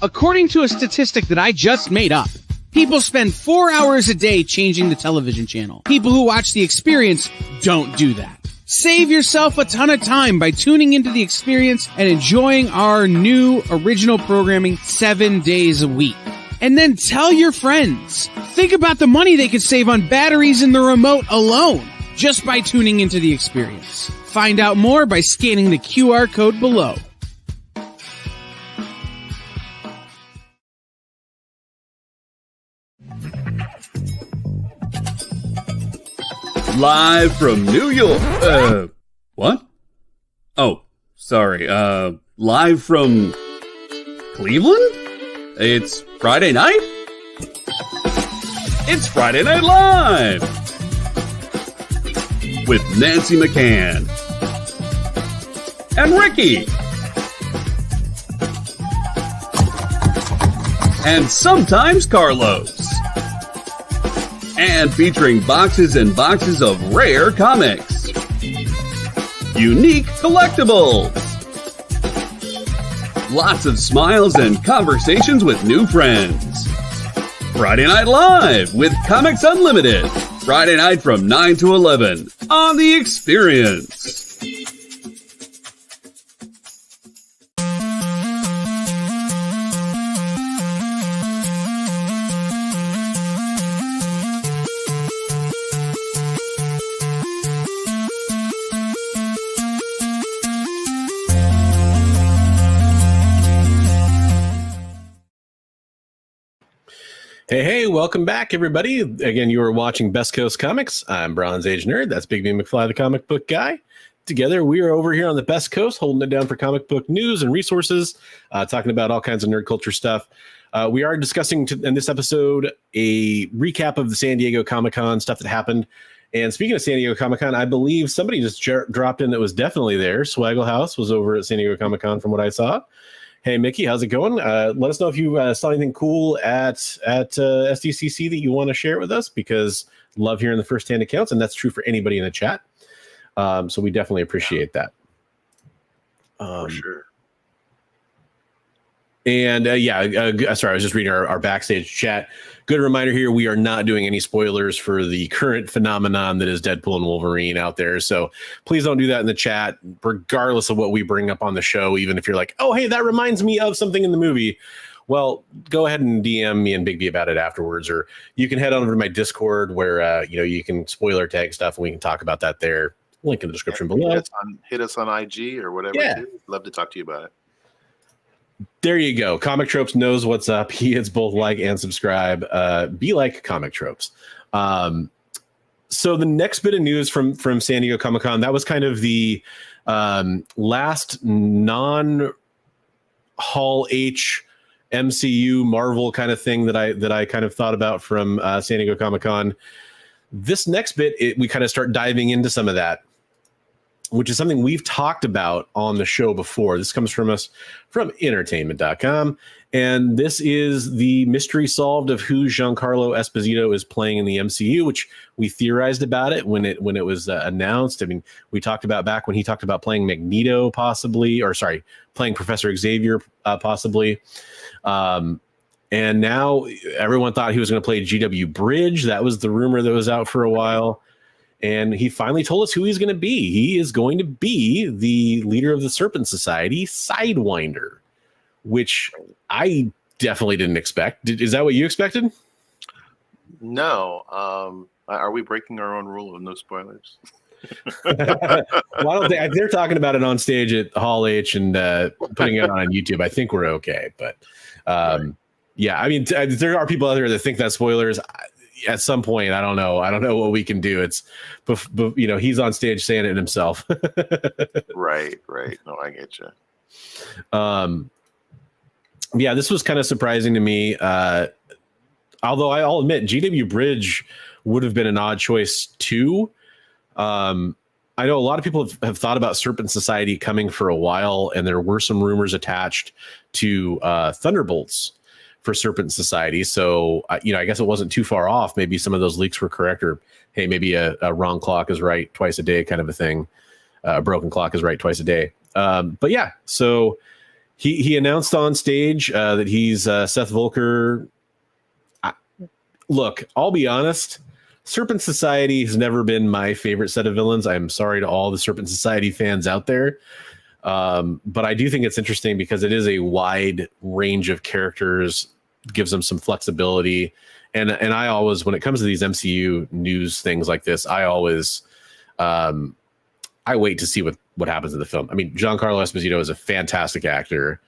According to a statistic that I just made up, people spend 4 hours a day changing the television channel. People who watch The Experience don't do that. Save yourself a ton of time by tuning into The Experience and enjoying our new original programming 7 days a week. And then tell your friends. Think about the money they could save on batteries in the remote alone, just by tuning into The Experience. Find out more by scanning the QR code below. Live from New York. What? Oh, sorry. Live from Cleveland? It's Friday night? It's Friday Night Live! with Nancy McCann and Ricky. And sometimes Carlos. And featuring boxes and boxes of rare comics. Unique collectibles. Lots of smiles and conversations with new friends. Friday Night Live with Comics Unlimited. Friday night from 9 to 11 on The Experience. Hey, welcome back, everybody. Again, you are watching Best Coast Comics. I'm Bronze Age Nerd. That's Bigby McFly, the comic book guy. Together, we are over here on the Best Coast, holding it down for comic book news and resources, talking about all kinds of nerd culture stuff. We are discussing in this episode a recap of the San Diego Comic-Con stuff that happened. And speaking of San Diego Comic-Con, I believe somebody just dropped in that was definitely there. Swaggle House was over at San Diego Comic-Con from what I saw. Hey, Mickey, how's it going? Let us know if you saw anything cool at SDCC that you want to share with us, because love hearing the firsthand accounts, and that's true for anybody in the chat. So we definitely appreciate that. For sure. And sorry, I was just reading our backstage chat. Good reminder here, we are not doing any spoilers for the current phenomenon that is Deadpool and Wolverine out there. So please don't do that in the chat, regardless of what we bring up on the show, even if you're like, oh, hey, that reminds me of something in the movie. Well, go ahead and DM me and Bigby about it afterwards, or you can head on over to my Discord where you can spoiler tag stuff and we can talk about that there. Link in the description below. Hit us on IG or whatever. Yeah. Too. Love to talk to you about it. There you go. Comic Tropes knows what's up. He hits both like and subscribe. Be like Comic Tropes. So the next bit of news from San Diego Comic-Con, that was kind of the last non-Hall H MCU Marvel kind of thing that I kind of thought about from San Diego Comic-Con. This next bit, we kind of start diving into some of that, which is something we've talked about on the show before. This comes from us from entertainment.com. And this is the mystery solved of who Giancarlo Esposito is playing in the MCU, which we theorized about it when it was announced. I mean, we talked about back when he talked about playing Magneto possibly, or sorry, playing Professor Xavier possibly. And now everyone thought he was going to play GW Bridge. That was the rumor that was out for a while. And he finally told us who he's going to be. He is going to be the leader of the Serpent Society, Sidewinder, which I definitely didn't expect. Is that what you expected? No. Are we breaking our own rule of no spoilers? Well, they're talking about it on stage at Hall H and putting it on YouTube. I think we're okay. But yeah, I mean, there are people out there that think that's spoilers. At some point, I don't know what we can do. It's, he's on stage saying it himself. Right. No, I get you. Yeah, this was kind of surprising to me. Although I'll admit, GW Bridge would have been an odd choice too. I know a lot of people have thought about Serpent Society coming for a while, and there were some rumors attached to Thunderbolts for Serpent Society. So, I guess it wasn't too far off. Maybe some of those leaks were correct, or hey, maybe a wrong clock is right twice a day kind of a thing. A broken clock is right twice a day. But yeah, so he announced on stage that he's Seth Volker. Look, I'll be honest. Serpent Society has never been my favorite set of villains. I'm sorry to all the Serpent Society fans out there. But I do think it's interesting because it is a wide range of characters, gives them some flexibility. And I always, when it comes to these MCU news things like this, I always, I wait to see what happens in the film. I mean, Giancarlo Esposito is a fantastic actor.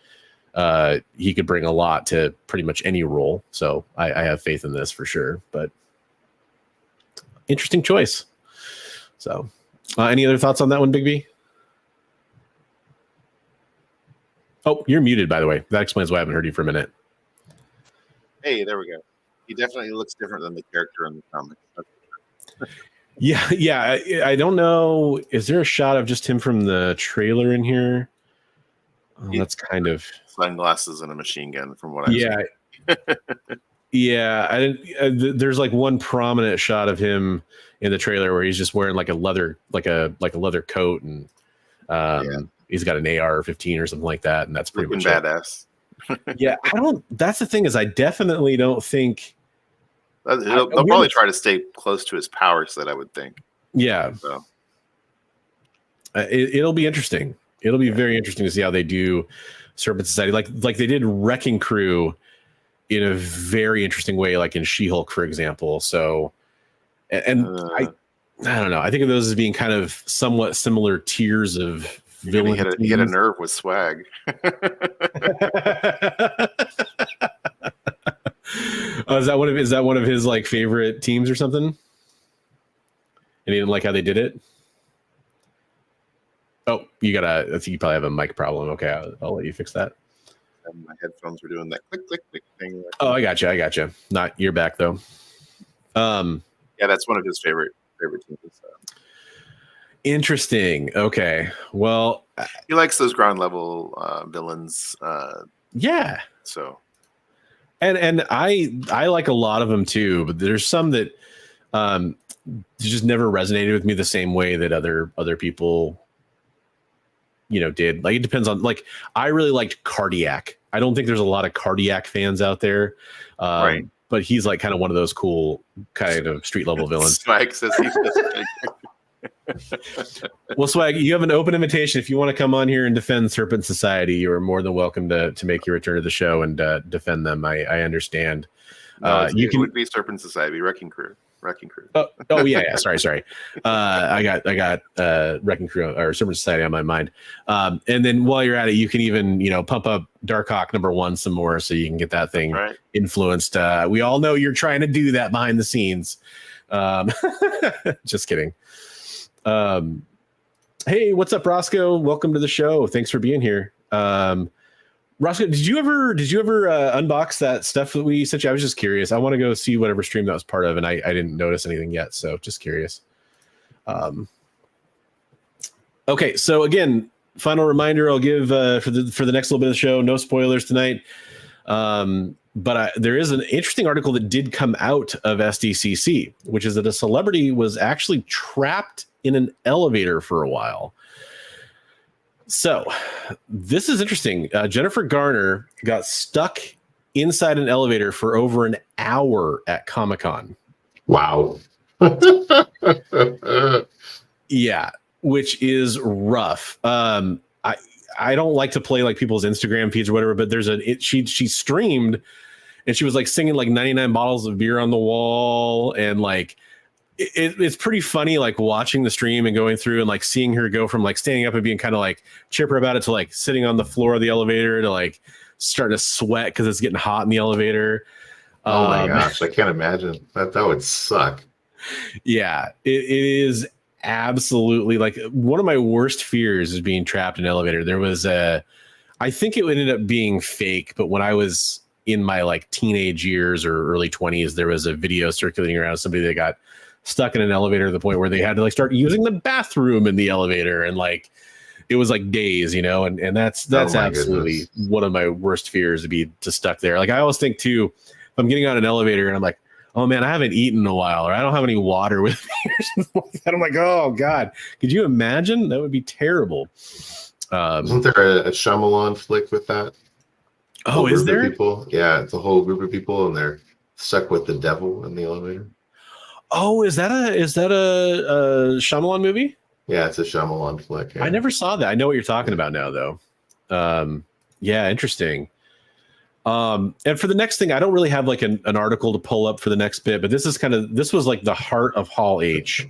He could bring a lot to pretty much any role. So I have faith in this for sure, but interesting choice. So any other thoughts on that one, Bigby? Oh, you're muted, by the way. That explains why I haven't heard you for a minute. Hey, there we go. He definitely looks different than the character in the comics. Yeah. I don't know. Is there a shot of just him from the trailer in here? Oh, that's kind of sunglasses and a machine gun, from what I yeah. Yeah, I didn't. There's like one prominent shot of him in the trailer where he's just wearing like a leather coat, and he's got an AR-15 or something like that, and that's pretty much badass. Yeah, I don't. That's the thing, is I definitely don't think they'll probably try to stay close to his power set, I would think. Yeah, so it'll be interesting. It'll be very interesting to see how they do Serpent Society, like they did Wrecking Crew in a very interesting way, like in She-Hulk, for example. So, and I don't know. I think of those as being kind of somewhat similar tiers of villain. He had a nerve with swag. Is that one of his like favorite teams or something? And he didn't like how they did it. Oh, I think you probably have a mic problem. Okay, I'll let you fix that. And my headphones were doing that click click click thing. Oh, I got you. Not you're back though. Yeah, that's one of his favorite teams. So. Interesting. Okay. Well, he likes those ground level villains. Yeah. So, and I like a lot of them too, but there's some that just never resonated with me the same way that other people did. Like, it depends on, like, I really liked Cardiac. I don't think there's a lot of Cardiac fans out there. Right. But he's like kind of one of those cool kind of street level villains. Swag says he's Well, Swag, you have an open invitation. If you want to come on here and defend Serpent Society, you are more than welcome to make your return to the show and defend them. I understand. It would be Serpent Society, Wrecking Crew. Oh yeah. Sorry. I got Wrecking Crew or Serpent Society on my mind. And then while you're at it, you can even pump up Darkhawk #1 some more, so you can get that thing influenced. We all know you're trying to do that behind the scenes. Just kidding. Hey, what's up, Roscoe? Welcome to the show. Thanks for being here. Roscoe, did you ever unbox that stuff that we sent you? I was just curious. I want to go see whatever stream that was part of, and I didn't notice anything yet, so just curious. Okay, so again, final reminder I'll give for the next little bit of the show. No spoilers tonight, but there is an interesting article that did come out of SDCC, which is that a celebrity was actually trapped in an elevator for a while. So this is interesting. Jennifer Garner got stuck inside an elevator for over an hour at Comic-Con. Wow. Yeah, which is rough. I don't like to play like people's Instagram feeds or whatever, but she streamed and she was like singing like 99 bottles of beer on the wall, and like it's pretty funny, like watching the stream and going through and like seeing her go from like standing up and being kind of like chipper about it to like sitting on the floor of the elevator to like starting to sweat because it's getting hot in the elevator. Oh my gosh, I can't imagine that would suck. Yeah, it is absolutely, like, one of my worst fears is being trapped in an elevator. There was I think it ended up being fake, but when I was in my like teenage years or early 20s, there was a video circulating around somebody that got stuck in an elevator to the point where they had to like start using the bathroom in the elevator, and like it was like days, and that's absolutely one of my worst fears, to be stuck there. Like, I always think too, if I'm getting on an elevator and I'm like, oh man, I haven't eaten in a while, or I don't have any water with me or something like that, I'm like, oh god, could you imagine? That would be terrible. Isn't there a Shyamalan flick with that? Oh, is there? People? Yeah, it's a whole group of people and they're stuck with the devil in the elevator. Oh, is that a Shyamalan movie? Yeah, it's a Shyamalan flick. Yeah. I never saw that. I know what you're talking about now, though. Yeah, interesting. And for the next thing, I don't really have like an article to pull up for the next bit, but this was like the heart of Hall H,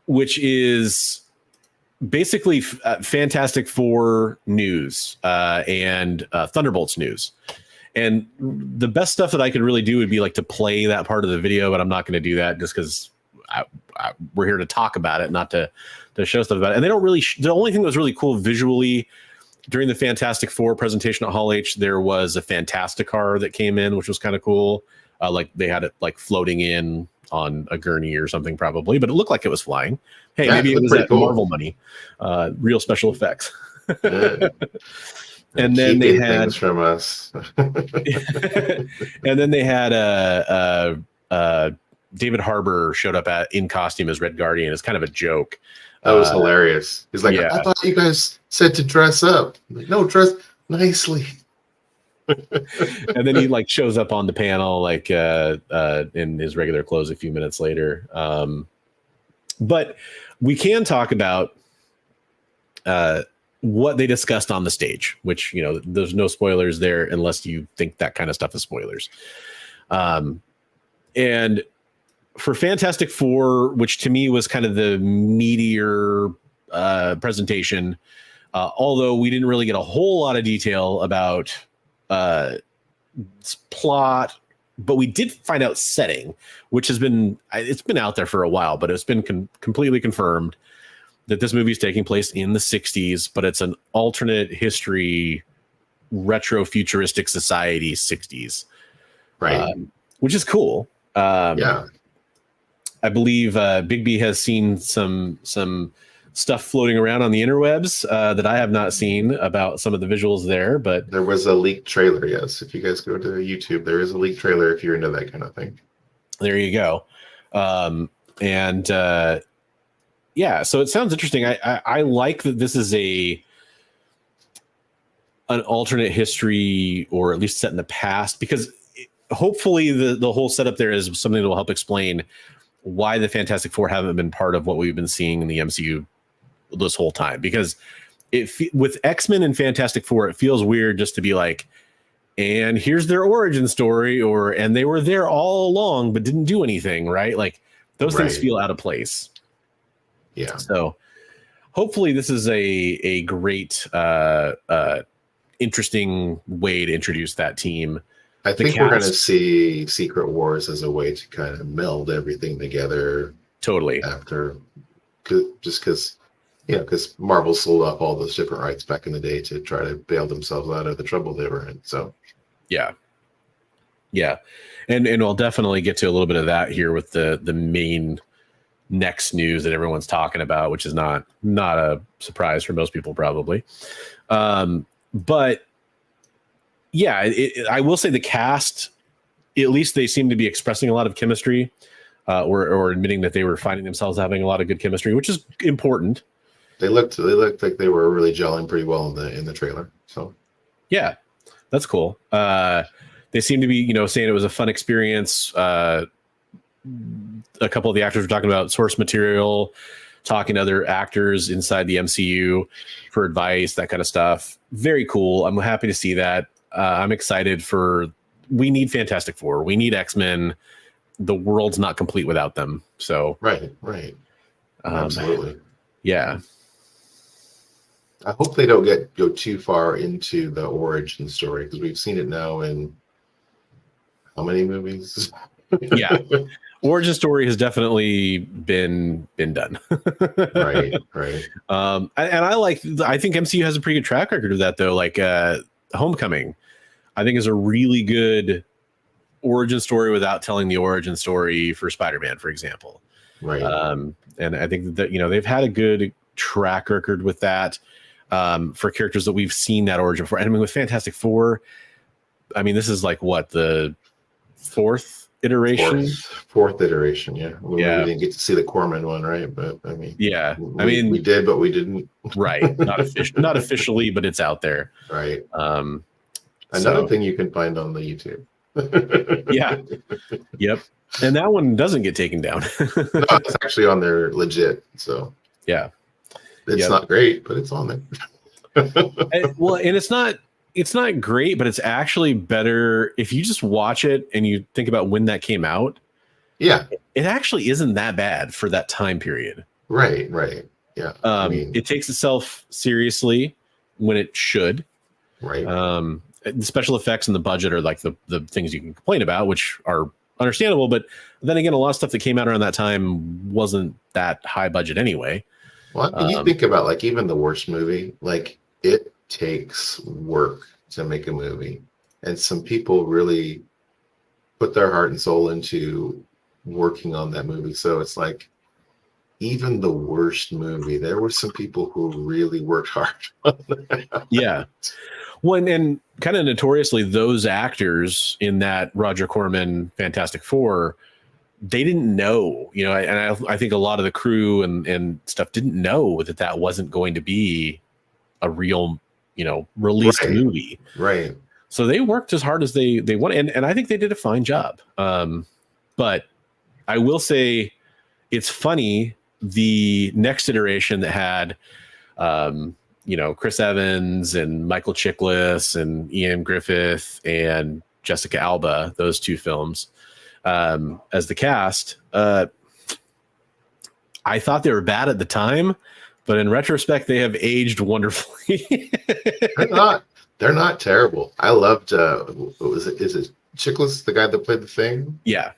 which is basically Fantastic Four news and Thunderbolts news. And the best stuff that I could really do would be like to play that part of the video, but I'm not going to do that just because we're here to talk about it, not to show stuff about it. And they don't really, the only thing that was really cool visually during the Fantastic Four presentation at Hall H, there was a Fantasticar that came in, which was kind of cool. Like they had it like floating in on a gurney or something, probably, but it looked like it was flying. Hey, Yeah, maybe it it looked was pretty that cool. Marvel money, real special effects. Yeah. And then they Keeping had things from us. and then they had David Harbour showed up in costume as Red Guardian. It's kind of a joke. That was hilarious. He's like, yeah. I thought you guys said to dress up. I'm like, no, dress nicely. And then he like shows up on the panel like in his regular clothes a few minutes later. But we can talk about what they discussed on the stage, which, you know, there's no spoilers there unless you think that kind of stuff is spoilers. And for Fantastic Four, which to me was kind of the meatier presentation, although we didn't really get a whole lot of detail about plot, but we did find out setting, which has been, it's been out there for a while, but it's been completely confirmed that this movie is taking place in the 60s, but it's an alternate history, retro futuristic society 60s. Right. Which is cool. Yeah. I believe Bigby has seen some stuff floating around on the interwebs that I have not seen about some of the visuals there, but There was a leaked trailer, yes. If you guys go to YouTube, there is a leaked trailer if you're into that kind of thing. There you go. Yeah, so it sounds interesting. I like that this is an alternate history, or at least set in the past, because hopefully the whole setup there is something that will help explain why the Fantastic Four haven't been part of what we've been seeing in the MCU this whole time. Because with X-Men and Fantastic Four, it feels weird just to be like, and here's their origin story, and they were there all along but didn't do anything, right? Like those things feel out of place. Yeah. So hopefully this is a great, interesting way to introduce that team. I think we're going to see Secret Wars as a way to kind of meld everything together. Totally. After, because Marvel sold off all those different rights back in the day to try to bail themselves out of the trouble they were in. So, yeah. And we'll definitely get to a little bit of that here with the main next news that everyone's talking about, which is not a surprise for most people probably. But yeah, I will say the cast, at least they seem to be expressing a lot of chemistry, or admitting that they were finding themselves having a lot of good chemistry, which is important. They looked like they were really gelling pretty well in the trailer. So yeah, that's cool. They seem to be, saying it was a fun experience. A couple of the actors were talking about source material, talking to other actors inside the MCU for advice, that kind of stuff. Very cool. I'm happy to see that. I'm excited we need Fantastic Four. We need X-Men. The world's not complete without them. So right. Absolutely. Yeah. I hope they don't go too far into the origin story, because we've seen it now in how many movies? Yeah. Origin story has definitely been done. Right. And I think MCU has a pretty good track record of that, though. Like Homecoming, I think, is a really good origin story without telling the origin story for Spider-Man, for example. Right. And I think that they've had a good track record with that, for characters that we've seen that origin for. And I mean, with Fantastic Four, I mean, this is like what, the fourth iteration? Fourth iteration, yeah. We didn't get to see the Corman one, right? But I mean, yeah, we did, but we didn't. Right, not officially, but it's out there. Right. Another thing you can find on the YouTube. Yeah. Yep. And that one doesn't get taken down. No, it's actually on there legit. So yeah, it's not great, but it's on there. And it's not great, but it's actually better if you just watch it and you think about when that came out. Yeah, it actually isn't that bad for that time period. Right. Yeah. It takes itself seriously when it should. Right. The special effects and the budget are like the things you can complain about, which are understandable. But then again, a lot of stuff that came out around that time wasn't that high budget anyway. Well, you think about like even the worst movie, like it takes work to make a movie, and some people really put their heart and soul into working on that movie. So it's like, even the worst movie, there were some people who really worked hard on that. Yeah. Well, and kind of notoriously, those actors in that Roger Corman Fantastic Four, they didn't know, you know, and I think a lot of the crew and stuff didn't know that wasn't going to be a real, you know, released movie. Right. So they worked as hard as they wanted, and I think they did a fine job. But I will say, it's funny, the next iteration that had, you know, Chris Evans and Michael Chiklis and Ian Griffith and Jessica Alba, those two films, as the cast. I thought they were bad at the time, but in retrospect, they have aged wonderfully. They're not terrible. I loved, what was it? Is it Chiklis, the guy that played the Thing? Yeah.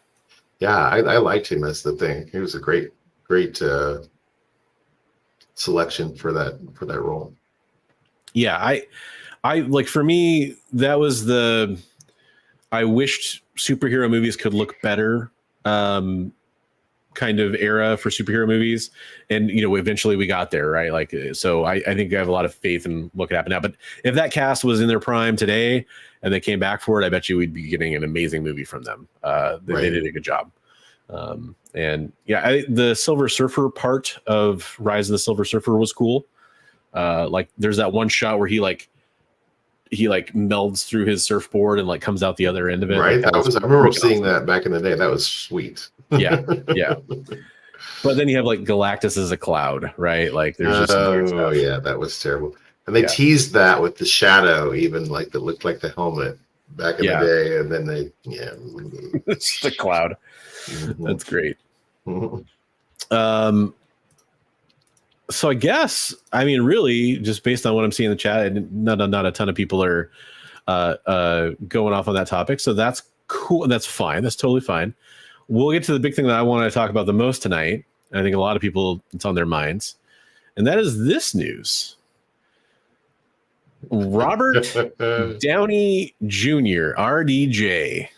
Yeah, I liked him as the Thing. He was a great selection for that role. Yeah, I like, for me, that was I wished superhero movies could look better, kind of era for superhero movies, and you know, eventually we got there, right? Like, so I think I have a lot of faith in what could happen now. But if that cast was in their prime today and they came back for it, I bet you we'd be getting an amazing movie from them. They did a good job. And yeah, the Silver Surfer part of Rise of the Silver Surfer was cool. Like, there's that one shot where he melds through his surfboard and like comes out the other end of it. Right. Like, I remember seeing that back in the day. That was sweet. Yeah. But then you have like Galactus as a cloud, right? Like, there's just yeah, that was terrible. And they teased that with the shadow, even like that looked like the helmet back in the day, and then it's the cloud. Mm-hmm. That's great. Mm-hmm. So I guess, I mean, really, just based on what I'm seeing in the chat, not a ton of people are going off on that topic. So that's cool. That's fine. That's totally fine. We'll get to the big thing that I want to talk about the most tonight. I think a lot of people, it's on their minds. And that is this news. Robert Downey Jr., RDJ,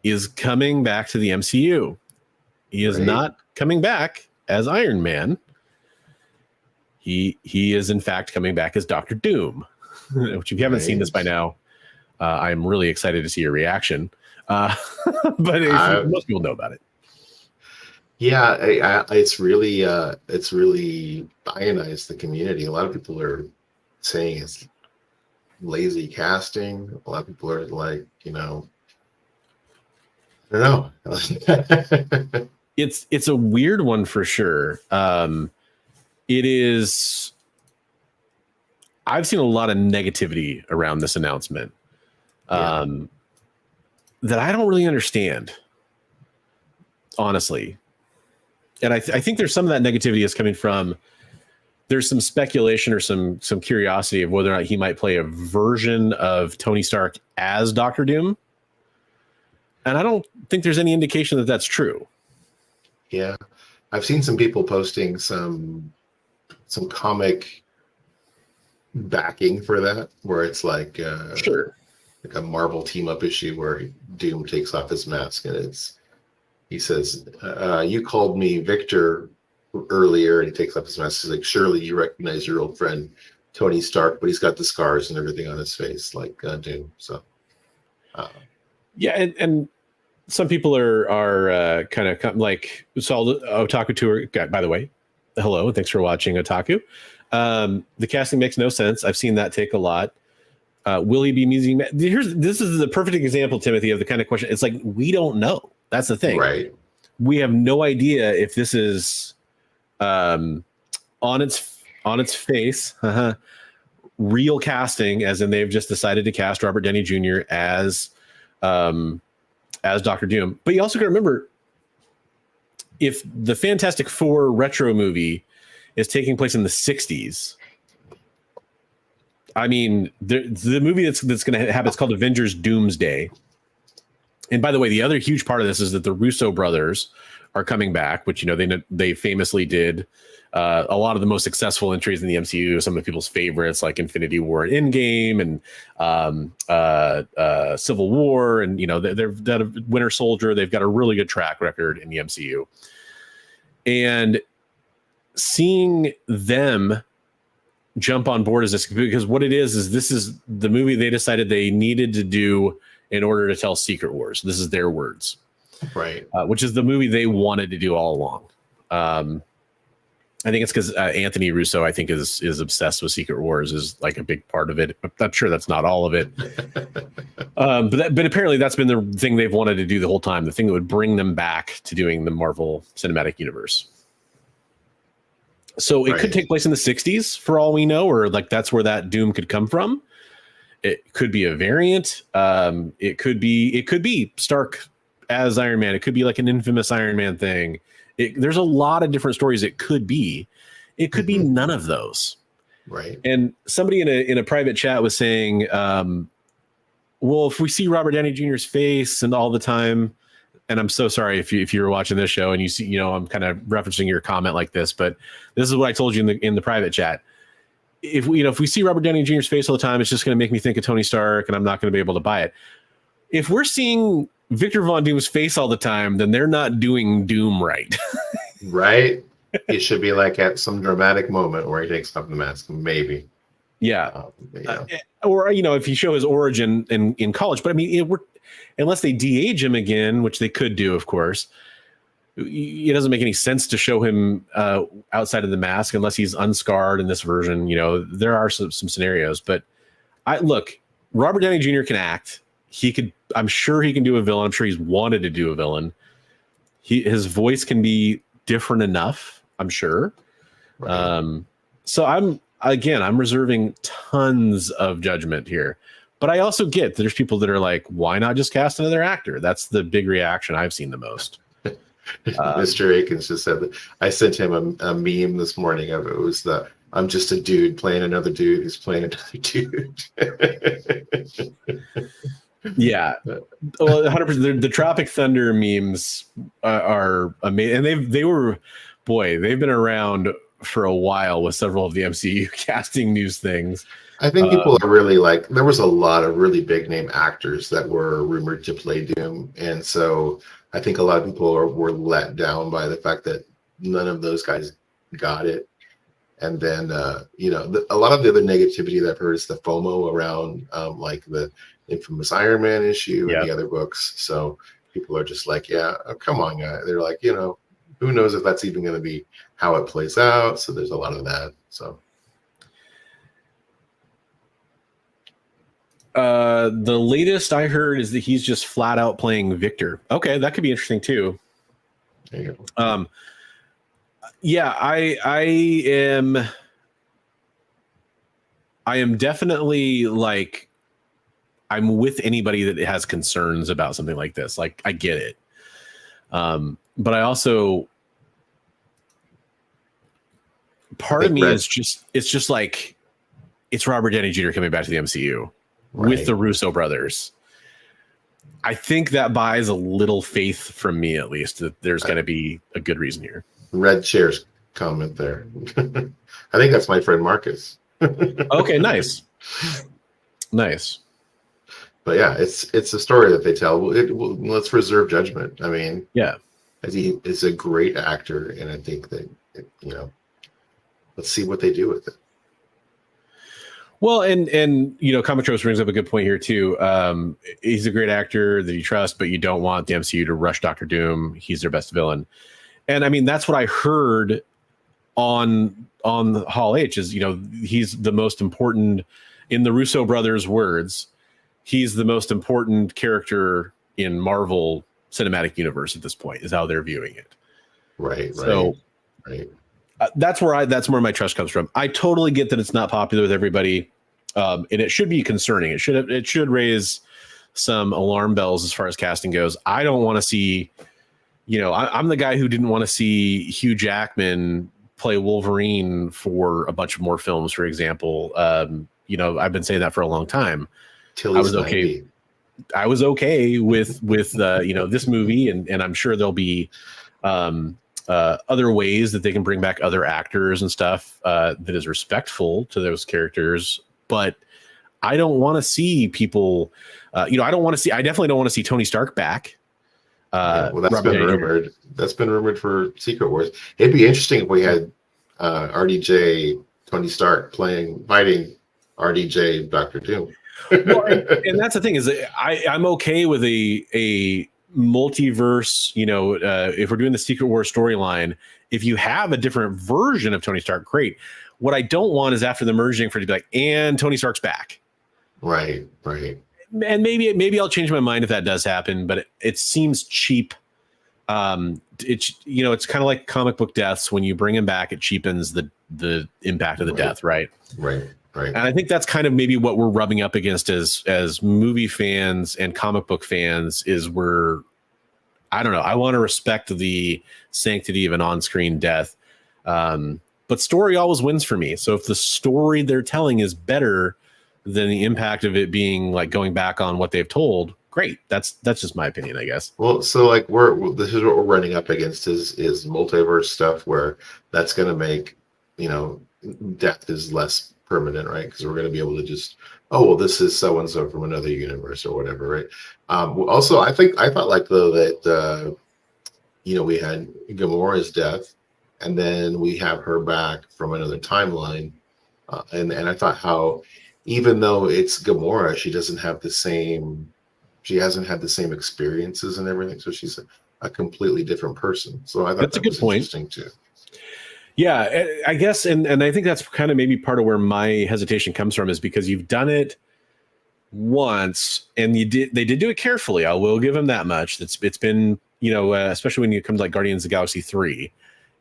is coming back to the MCU. He is not coming back as Iron Man. He is in fact coming back as Dr. Doom. Which, if you haven't seen this by now, I'm really excited to see your reaction. But most people know about it. Yeah, it's really ionized the community. A lot of people are saying it's lazy casting. A lot of people are like, you know, I don't know. It's a weird one for sure. It is. I've seen a lot of negativity around this announcement that I don't really understand, honestly. And I think there's some of that negativity is coming from, there's some speculation or some curiosity of whether or not he might play a version of Tony Stark as Dr. Doom. And I don't think there's any indication that that's true. Yeah. I've seen some people posting some comic backing for that, where it's like like a Marvel team up issue where Doom takes off his mask and he says, you called me Victor earlier, and he takes off his mask. He's like, surely you recognize your old friend Tony Stark, but he's got the scars and everything on his face like Doom. So and some people are kind of like, so Otaku Tour guy, by the way, hello, and thanks for watching, Otaku. The casting makes no sense. I've seen that take a lot. Will he be using? This is the perfect example, Timothy, of the kind of question. It's like, we don't know. That's the thing, right? We have no idea if this is on its face real casting, as in they've just decided to cast Robert Downey Jr. as Dr. Doom. But you also got to remember, if the Fantastic Four retro movie is taking place in the 60s, I mean, the movie that's going to have, it's called Avengers Doomsday. And by the way, the other huge part of this is that the Russo brothers are coming back, which, you know, they famously did a lot of the most successful entries in the MCU, some of people's favorites like Infinity War and Endgame and Civil War, and they've got a Winter Soldier. They've got a really good track record in the MCU, and seeing them jump on board as this, because what it is this is the movie they decided they needed to do in order to tell Secret Wars. This is their words, right? Which is the movie they wanted to do all along. I think it's because Anthony Russo, I think, is obsessed with Secret Wars, is like a big part of it. I'm sure that's not all of it. But apparently that's been the thing they've wanted to do the whole time, the thing that would bring them back to doing the Marvel Cinematic Universe. So it could take place in the 60s for all we know, or like that's where that Doom could come from. It could be a variant. It could be Stark as Iron Man. It could be like an infamous Iron Man thing. There's a lot of different stories it could be. It could be none of those. Right. And somebody in a private chat was saying, well, if we see Robert Downey Jr.'s face and all the time, and I'm so sorry if you're watching this show and you see, I'm kind of referencing your comment like this, but this is what I told you in the private chat. If we see Robert Downey Jr.'s face all the time, it's just going to make me think of Tony Stark, and I'm not going to be able to buy it. If we're seeing Victor Von Doom's face all the time, then they're not doing Doom right. Right. It should be like at some dramatic moment where he takes off the mask, maybe. Yeah. Or, if you show his origin in college, but I mean, unless they de-age him again, which they could do, of course, it doesn't make any sense to show him outside of the mask unless he's unscarred in this version. There are some scenarios, but Robert Downey Jr. can act. I'm sure he can do a villain. I'm sure he's wanted to do a villain. His voice can be different enough, I'm sure. Right. So I'm reserving tons of judgment here. But I also get there's people that are like, why not just cast another actor? That's the big reaction I've seen the most. Mr. Akins just said that. I sent him a meme this morning of it was I'm just a dude playing another dude who's playing another dude. Yeah, well, 100%. The Tropic Thunder memes are amazing, and they've been around for a while with several of the MCU casting news things. I think people are really there was a lot of really big name actors that were rumored to play Doom, and so I think a lot of people were let down by the fact that none of those guys got it. And then a lot of the other negativity that I've heard is the FOMO around like the infamous Iron Man issue and the other books. So people are just like, come on, guys. They're like, who knows if that's even going to be how it plays out. So there's a lot of that. So the latest I heard is that he's just flat out playing Victor. Okay, that could be interesting too. There you go. I am definitely like, I'm with anybody that has concerns about something like this. Like, I get it. But I also, part of me is just like, it's Robert Downey Jr. coming back to the MCU with the Russo brothers. I think that buys a little faith from me, at least, that there's going to be a good reason here. Red Chair's comment there. I think that's my friend Marcus. Okay, nice. But yeah, it's a story that they tell. Let's reserve judgment. I mean, he is a great actor, and I think that let's see what they do with it. Well, and Comic Tropes brings up a good point here too. He's a great actor that you trust, but you don't want the MCU to rush Doctor Doom. He's their best villain, and I mean that's what I heard on Hall H. Is he's the most important, in the Russo brothers' words. He's the most important character in Marvel Cinematic Universe at this point, is how they're viewing it. Right. That's where my trust comes from. I totally get that it's not popular with everybody, and it should be concerning. It should raise some alarm bells as far as casting goes. I don't want to see, I'm the guy who didn't want to see Hugh Jackman play Wolverine for a bunch of more films, for example. I've been saying that for a long time. I was okay. I was okay with this movie, and I'm sure there'll be other ways that they can bring back other actors and stuff that is respectful to those characters. But I don't want to see people, I definitely don't want to see Tony Stark back. Well, that's been rumored. That's been rumored for Secret Wars. It'd be interesting if we had RDJ Tony Stark fighting RDJ Doctor Doom. Well, and that's the thing is that I'm okay with a multiverse. If we're doing the Secret Wars storyline, if you have a different version of Tony Stark, great. What I don't want is after the merging for it to be like, and Tony Stark's back. Right. And maybe I'll change my mind if that does happen, but it seems cheap. It's kind of like comic book deaths. When you bring him back, it cheapens the impact of the death, right? Right. And I think that's kind of maybe what we're rubbing up against as movie fans and comic book fans is I don't know. I want to respect the sanctity of an on-screen death. But story always wins for me. So if the story they're telling is better than the impact of it being like going back on what they've told, great. That's just my opinion, I guess. Well, so like this is what we're running up against is multiverse stuff where that's going to make, death is less permanent, right? Because we're going to be able to just, this is so and so from another universe or whatever, right? Also, I thought like though that we had Gamora's death, and then we have her back from another timeline, and I thought how even though it's Gamora, she hasn't had the same experiences and everything, so she's a completely different person. So I thought that's a good point. Interesting too. Yeah, I guess, and I think that's kind of maybe part of where my hesitation comes from is because you've done it once, and they did do it carefully. I will give them that much. It's been, especially when it comes like Guardians of the Galaxy 3,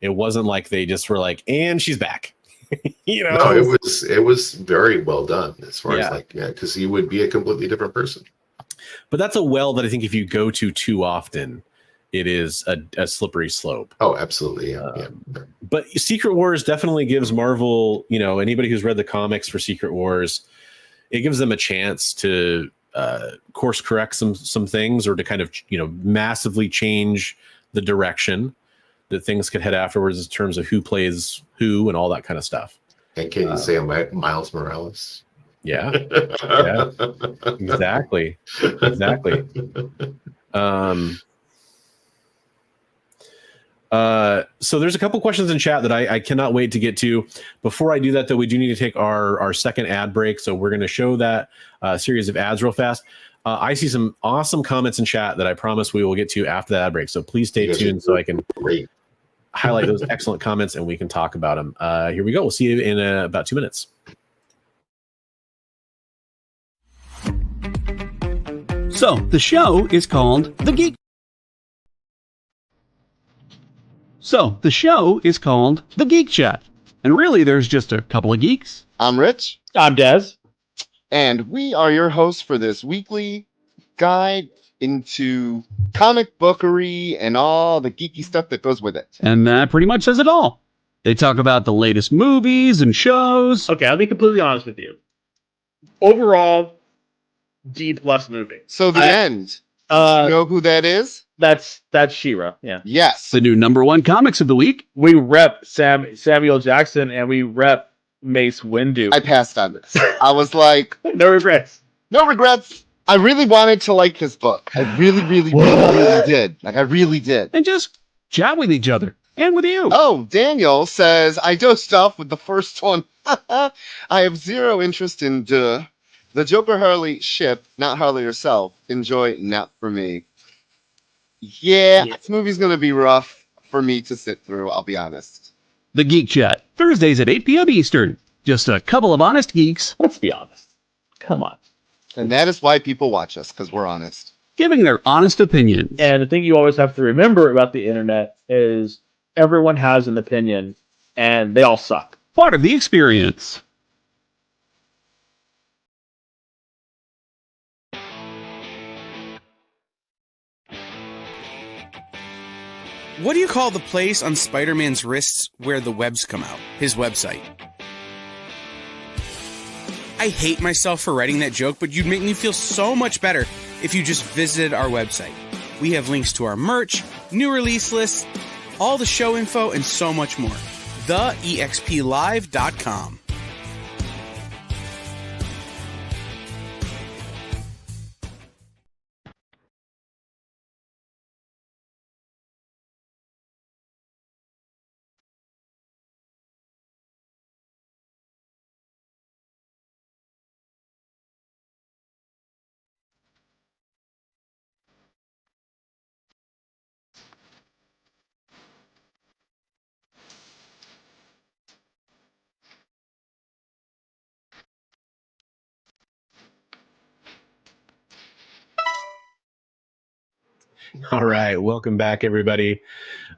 it wasn't like they just were like, and she's back. No, it was very well done as far as because he would be a completely different person. But that's a well that I think if you go to too often, it is a slippery slope. Oh, absolutely. Yeah. But Secret Wars definitely gives Marvel, anybody who's read the comics for Secret Wars, it gives them a chance to course correct some things or to kind of, massively change the direction that things could head afterwards in terms of who plays who and all that kind of stuff. And can you say Miles Morales? Yeah. Exactly. So there's a couple questions in chat that I cannot wait to get to. Before I do that, though, we do need to take our second ad break. So we're going to show that series of ads real fast. I see some awesome comments in chat that I promise we will get to after the ad break. So please stay tuned so I can highlight those excellent comments and we can talk about them. Here we go. We'll see you in about 2 minutes. So the show is called The Geek. Chat. And really, there's just a couple of geeks. I'm Rich. I'm Dez. And we are your hosts for this weekly guide into comic bookery and all the geeky stuff that goes with it. And that pretty much says it all. They talk about the latest movies and shows. Okay, I'll be completely honest with you. Overall, D+ movie. So the end. You know who that is? That's She-Ra. Yeah. Yes. The new #1 comics of the week. We rep Samuel Jackson and we rep Mace Windu. I passed on this. I was like, no regrets. No regrets. I really wanted to like this book. I really did. Like I really did. And just chat with each other and with you. Oh, Daniel says I dozed off with the first one. I have zero interest in the Joker Harley ship, not Harley herself. Enjoy, not for me. Yeah, this movie's gonna be rough for me to sit through, I'll be honest. The Geek Chat, Thursdays at 8 p.m. Eastern. Just a couple of honest geeks. Let's be honest. Come on. And that is why people watch us, because we're honest. Giving their honest opinions. And the thing you always have to remember about the internet is everyone has an opinion, and they all suck. Part of the experience. What do you call the place on Spider-Man's wrists where the webs come out? His website. I hate myself for writing that joke, but you'd make me feel so much better if you just visited our website. We have links to our merch, new release lists, all the show info, and so much more. TheEXPLive.com. All right, welcome back, everybody.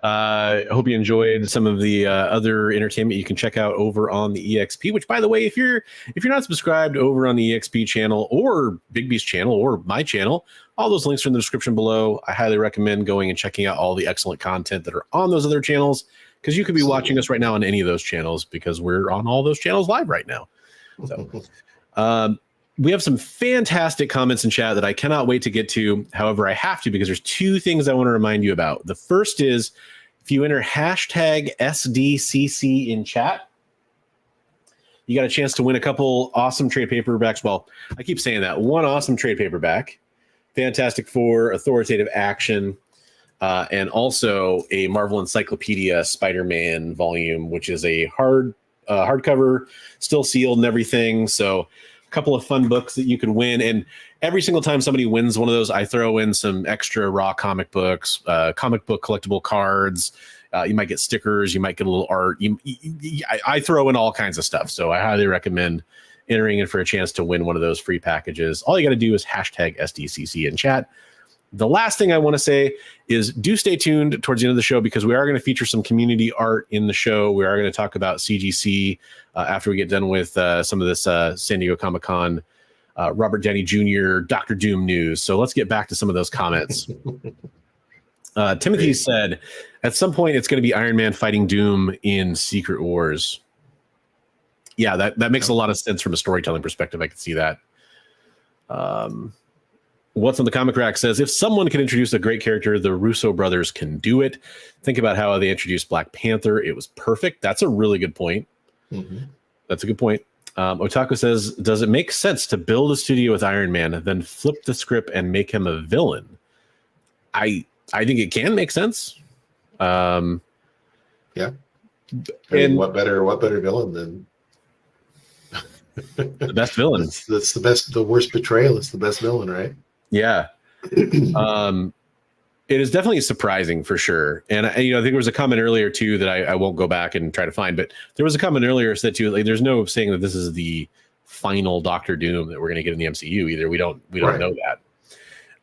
I hope you enjoyed some of the other entertainment you can check out over on the EXP. Which, by the way, if you're not subscribed over on the EXP channel or Bigby's channel or my channel, all those links are in the description below. I highly recommend going and checking out all the excellent content that are on those other channels, because you could be watching us right now on any of those channels, because we're on all those channels live right now. So, we have some fantastic comments in chat that I cannot wait to get to. However, I have to, because there's two things I want to remind you about. The first is, if you enter hashtag SDCC in chat, you got a chance to win a couple awesome trade paperbacks. Well, I keep saying that. One awesome trade paperback, Fantastic Four, Authoritative Action, and also a Marvel Encyclopedia Spider-Man volume, which is a hardcover, still sealed and everything. So a couple of fun books that you could win. And every single time somebody wins one of those, I throw in some extra raw comic books, comic book collectible cards. You might get stickers. You might get a little art. I throw in all kinds of stuff. So I highly recommend entering in for a chance to win one of those free packages. All you got to do is hashtag SDCC in chat. The last thing I want to say is, do stay tuned towards the end of the show, because we are going to feature some community art in the show. We are going to talk about CGC after we get done with some of this San Diego Comic-Con Robert Downey Jr. Dr. Doom news. So let's get back to some of those comments. Timothy said, at some point it's going to be Iron Man fighting Doom in Secret Wars. Yeah, that makes a lot of sense from a storytelling perspective. I can see that. What's on the Comic Rack says, if someone can introduce a great character, the Russo brothers can do it. Think about how they introduced Black Panther. It was perfect. That's a really good point. Mm-hmm. That's a good point. Otaku says, does it make sense to build a studio with Iron Man, then flip the script and make him a villain? I think it can make sense. Yeah. I mean, what better villain than the best villain? That's the worst betrayal. It's the best villain, right? Yeah. It is definitely surprising for sure. And I think there was a comment earlier too that I won't go back and try to find, but there was a comment earlier that too, like, there's no saying that this is the final Doctor Doom that we're going to get in the MCU either. We don't know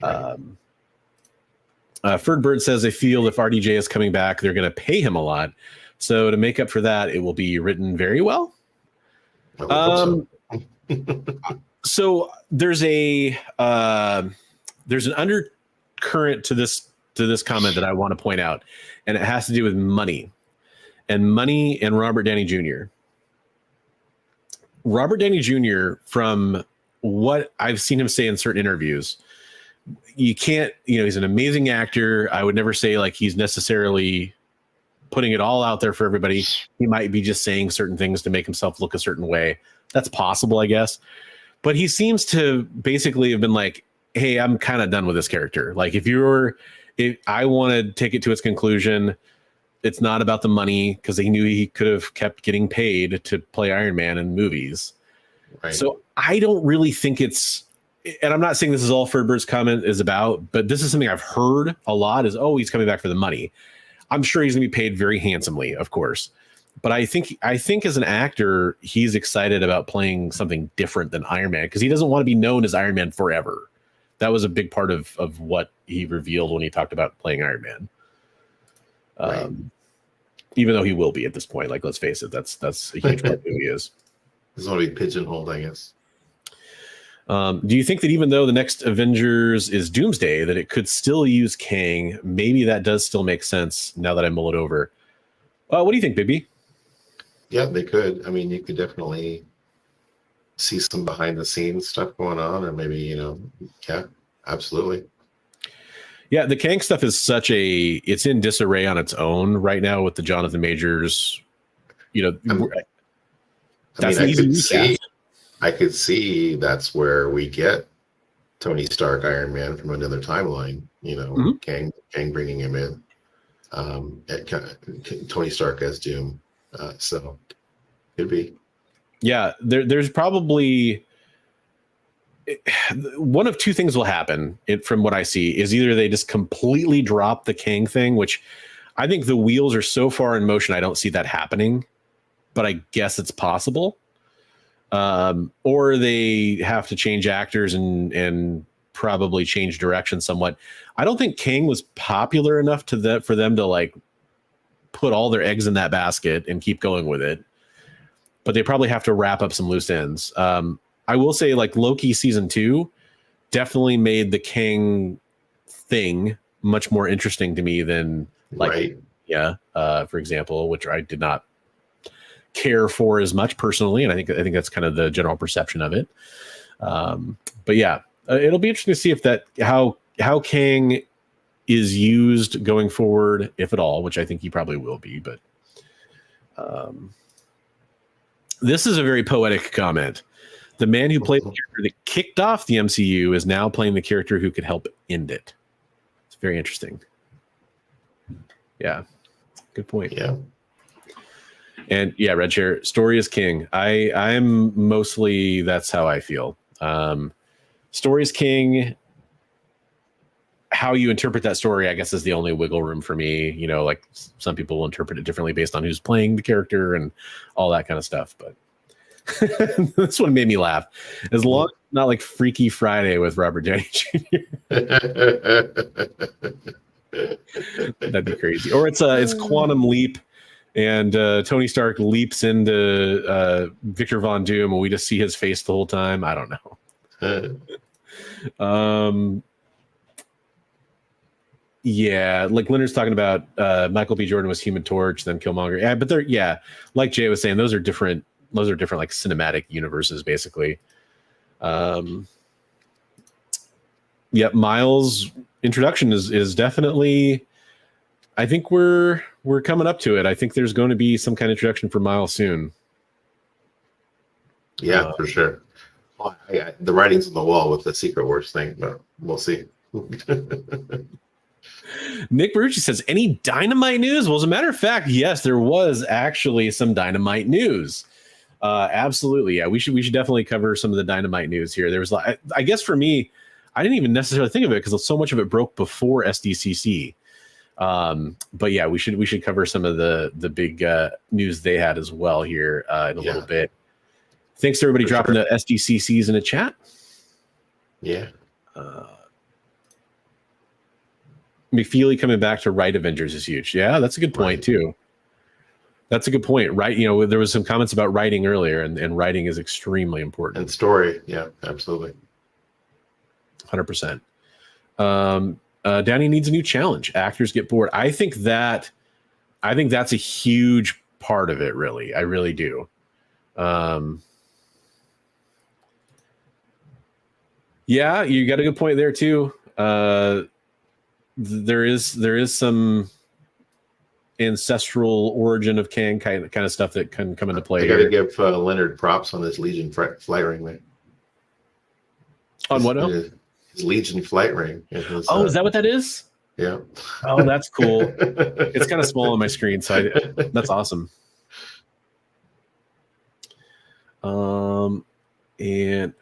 that. Ferd Bird says, I feel if RDJ is coming back, they're going to pay him a lot. So to make up for that, it will be written very well. So there's an undercurrent to this comment that I want to point out, and it has to do with money and Robert Downey Jr. Robert Downey Jr., from what I've seen him say in certain interviews, you can't, he's an amazing actor. I would never say like he's necessarily putting it all out there for everybody. He might be just saying certain things to make himself look a certain way. That's possible, I guess. But he seems to basically have been like, hey, I'm kind of done with this character. Like, if I want to take it to its conclusion, it's not about the money, because he knew he could have kept getting paid to play Iron Man in movies. Right. So I don't really think it's, and I'm not saying this is all Ferdbird's comment is about, but this is something I've heard a lot is, oh, he's coming back for the money. I'm sure he's going to be paid very handsomely, of course. But I think as an actor, he's excited about playing something different than Iron Man, because he doesn't want to be known as Iron Man forever. That was a big part of what he revealed when he talked about playing Iron Man. Right. Even though he will be at this point, like, let's face it, that's a huge part of who he is. He's going to be pigeonholed, I guess. Do you think that even though the next Avengers is Doomsday, that it could still use Kang? Maybe that does still make sense now that I mull it over. What do you think, Bigby? Yeah, they could. I mean, you could definitely see some behind the scenes stuff going on, or maybe, yeah, absolutely. Yeah, the Kang stuff is it's in disarray on its own right now with the Jonathan Majors. That's an easy recast. I could see that's where we get Tony Stark, Iron Man from another timeline. Kang bringing him in, Tony Stark as Doom. So could be. Yeah, there's probably one of two things will happen. From what I see, is either they just completely drop the Kang thing, which I think the wheels are so far in motion, I don't see that happening, but I guess it's possible. Or they have to change actors and probably change direction somewhat. I don't think Kang was popular enough for them to like put all their eggs in that basket and keep going with it. But they probably have to wrap up some loose ends. I will say, like, Loki season 2 definitely made the Kang thing much more interesting to me than, like, for example, which I did not care for as much personally, and I think that's kind of the general perception of it. But yeah, it'll be interesting to see if how Kang is used going forward, if at all, which I think he probably will be. But this is a very poetic comment. The man who played the character that kicked off the MCU is now playing the character who could help end it. It's very interesting. Yeah, good point. Yeah. And yeah, Red Chair, story is king. I'm mostly, that's how I feel. Story is king. How you interpret that story, I guess, is the only wiggle room for me. Like some people will interpret it differently based on who's playing the character and all that kind of stuff. But this one made me laugh. As long as it's not like Freaky Friday with Robert Downey Jr. That'd be crazy. Or it's Quantum Leap, and Tony Stark leaps into Victor Von Doom, and we just see his face the whole time. I don't know. Yeah, like Leonard's talking about Michael B. Jordan was Human Torch, then Killmonger. Yeah, but like Jay was saying, those are different like cinematic universes, basically. Miles' introduction is definitely, I think we're coming up to it. I think there's going to be some kind of introduction for Miles soon. Yeah, for sure. Well, the writing's on the wall with the Secret Wars thing, but we'll see. Nick Barucci says, any Dynamite news? Well, as a matter of fact, yes, there was actually some Dynamite news. Absolutely. Yeah, we should definitely cover some of the Dynamite news here. There was, I guess for me, I didn't even necessarily think of it because so much of it broke before SDCC. But yeah, we should cover some of the big news they had as well here in a little bit. Thanks to everybody dropping the SDCCs in the chat. Yeah. McFeely coming back to write Avengers is huge. Yeah, that's a good point too. That's a good point, right? There was some comments about writing earlier, and writing is extremely important. And story, yeah, absolutely. 100%. Downey needs a new challenge. Actors get bored. I think that's a huge part of it, really. I really do. Yeah, you got a good point there too. There is some ancestral origin of Kang kind of stuff that can come into play. I got to give Leonard props on his Legion flight ring there. On what? His Legion flight ring. Is that what that is? Yeah. Oh, that's cool. It's kind of small on my screen, so that's awesome. And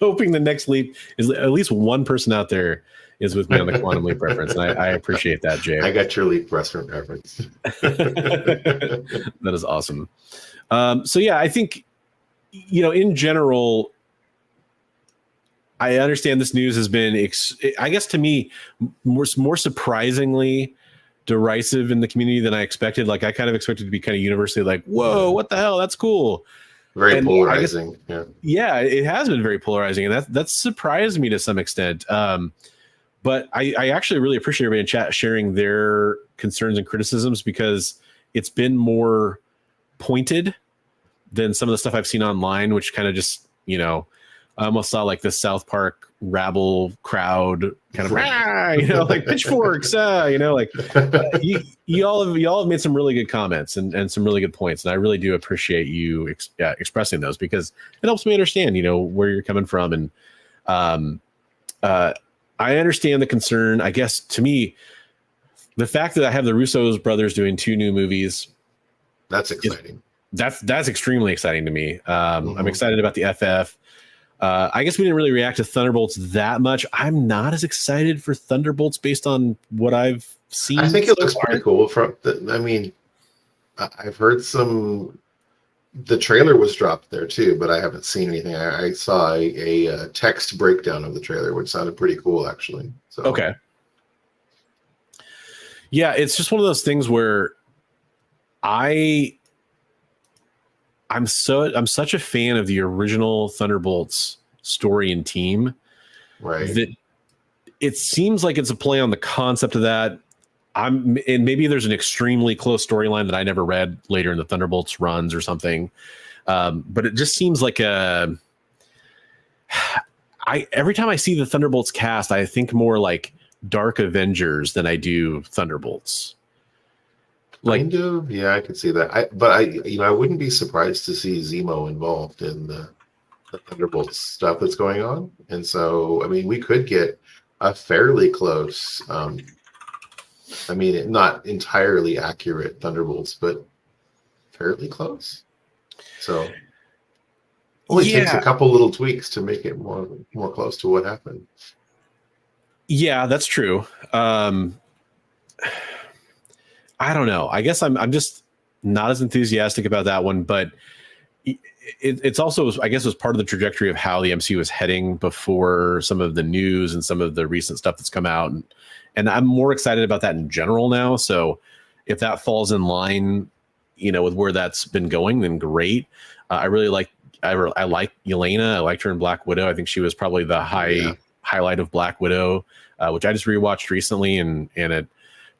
hoping the next leap is at least one person out there is with me on the Quantum Leap reference, and I appreciate that, Jay. I got your Leap restaurant reference. That is awesome. So yeah, I think in general, I understand this news has been, I guess to me, more surprisingly derisive in the community than I expected. Like I kind of expected to be kind of universally like, "Whoa, what the hell? That's cool." Very polarizing. Yeah, it has been very polarizing, and that surprised me to some extent. But I actually really appreciate everybody in chat sharing their concerns and criticisms, because it's been more pointed than some of the stuff I've seen online, which kind of just, I almost saw like the South Park rabble crowd kind of, like pitchforks, like you all have made some really good comments and some really good points. And I really do appreciate you expressing those, because it helps me understand, where you're coming from. And I understand the concern. I guess to me, the fact that I have the Russo brothers doing 2 new movies, that's exciting. That's extremely exciting to me. I'm excited about the FF. I guess we didn't really react to Thunderbolts that much. I'm not as excited for Thunderbolts based on what I've seen. I think it looks pretty cool. I've heard the trailer was dropped there too, but I haven't seen anything. I saw a text breakdown of the trailer, which sounded pretty cool, actually. So. Okay. Yeah, it's just one of those things where I'm such a fan of the original Thunderbolts story and team, right? That it seems like it's a play on the concept of that. And maybe there's an extremely close storyline that I never read later in the Thunderbolts runs or something. But it just seems like every time I see the Thunderbolts cast, I think more like Dark Avengers than I do Thunderbolts. Kind of, yeah, I could see that. I wouldn't be surprised to see Zemo involved in the Thunderbolts stuff that's going on. And so, we could get a fairly close, not entirely accurate Thunderbolts, but fairly close. So, only takes a couple little tweaks to make it more close to what happened. Yeah, that's true. I don't know. I guess I'm just not as enthusiastic about that one, but it's also, I guess, was part of the trajectory of how the MCU was heading before some of the news and some of the recent stuff that's come out. And I'm more excited about that in general now. So if that falls in line, with where that's been going, then great. I really like Yelena. I liked her in Black Widow. I think she was probably the highlight of Black Widow, which I just rewatched recently, and it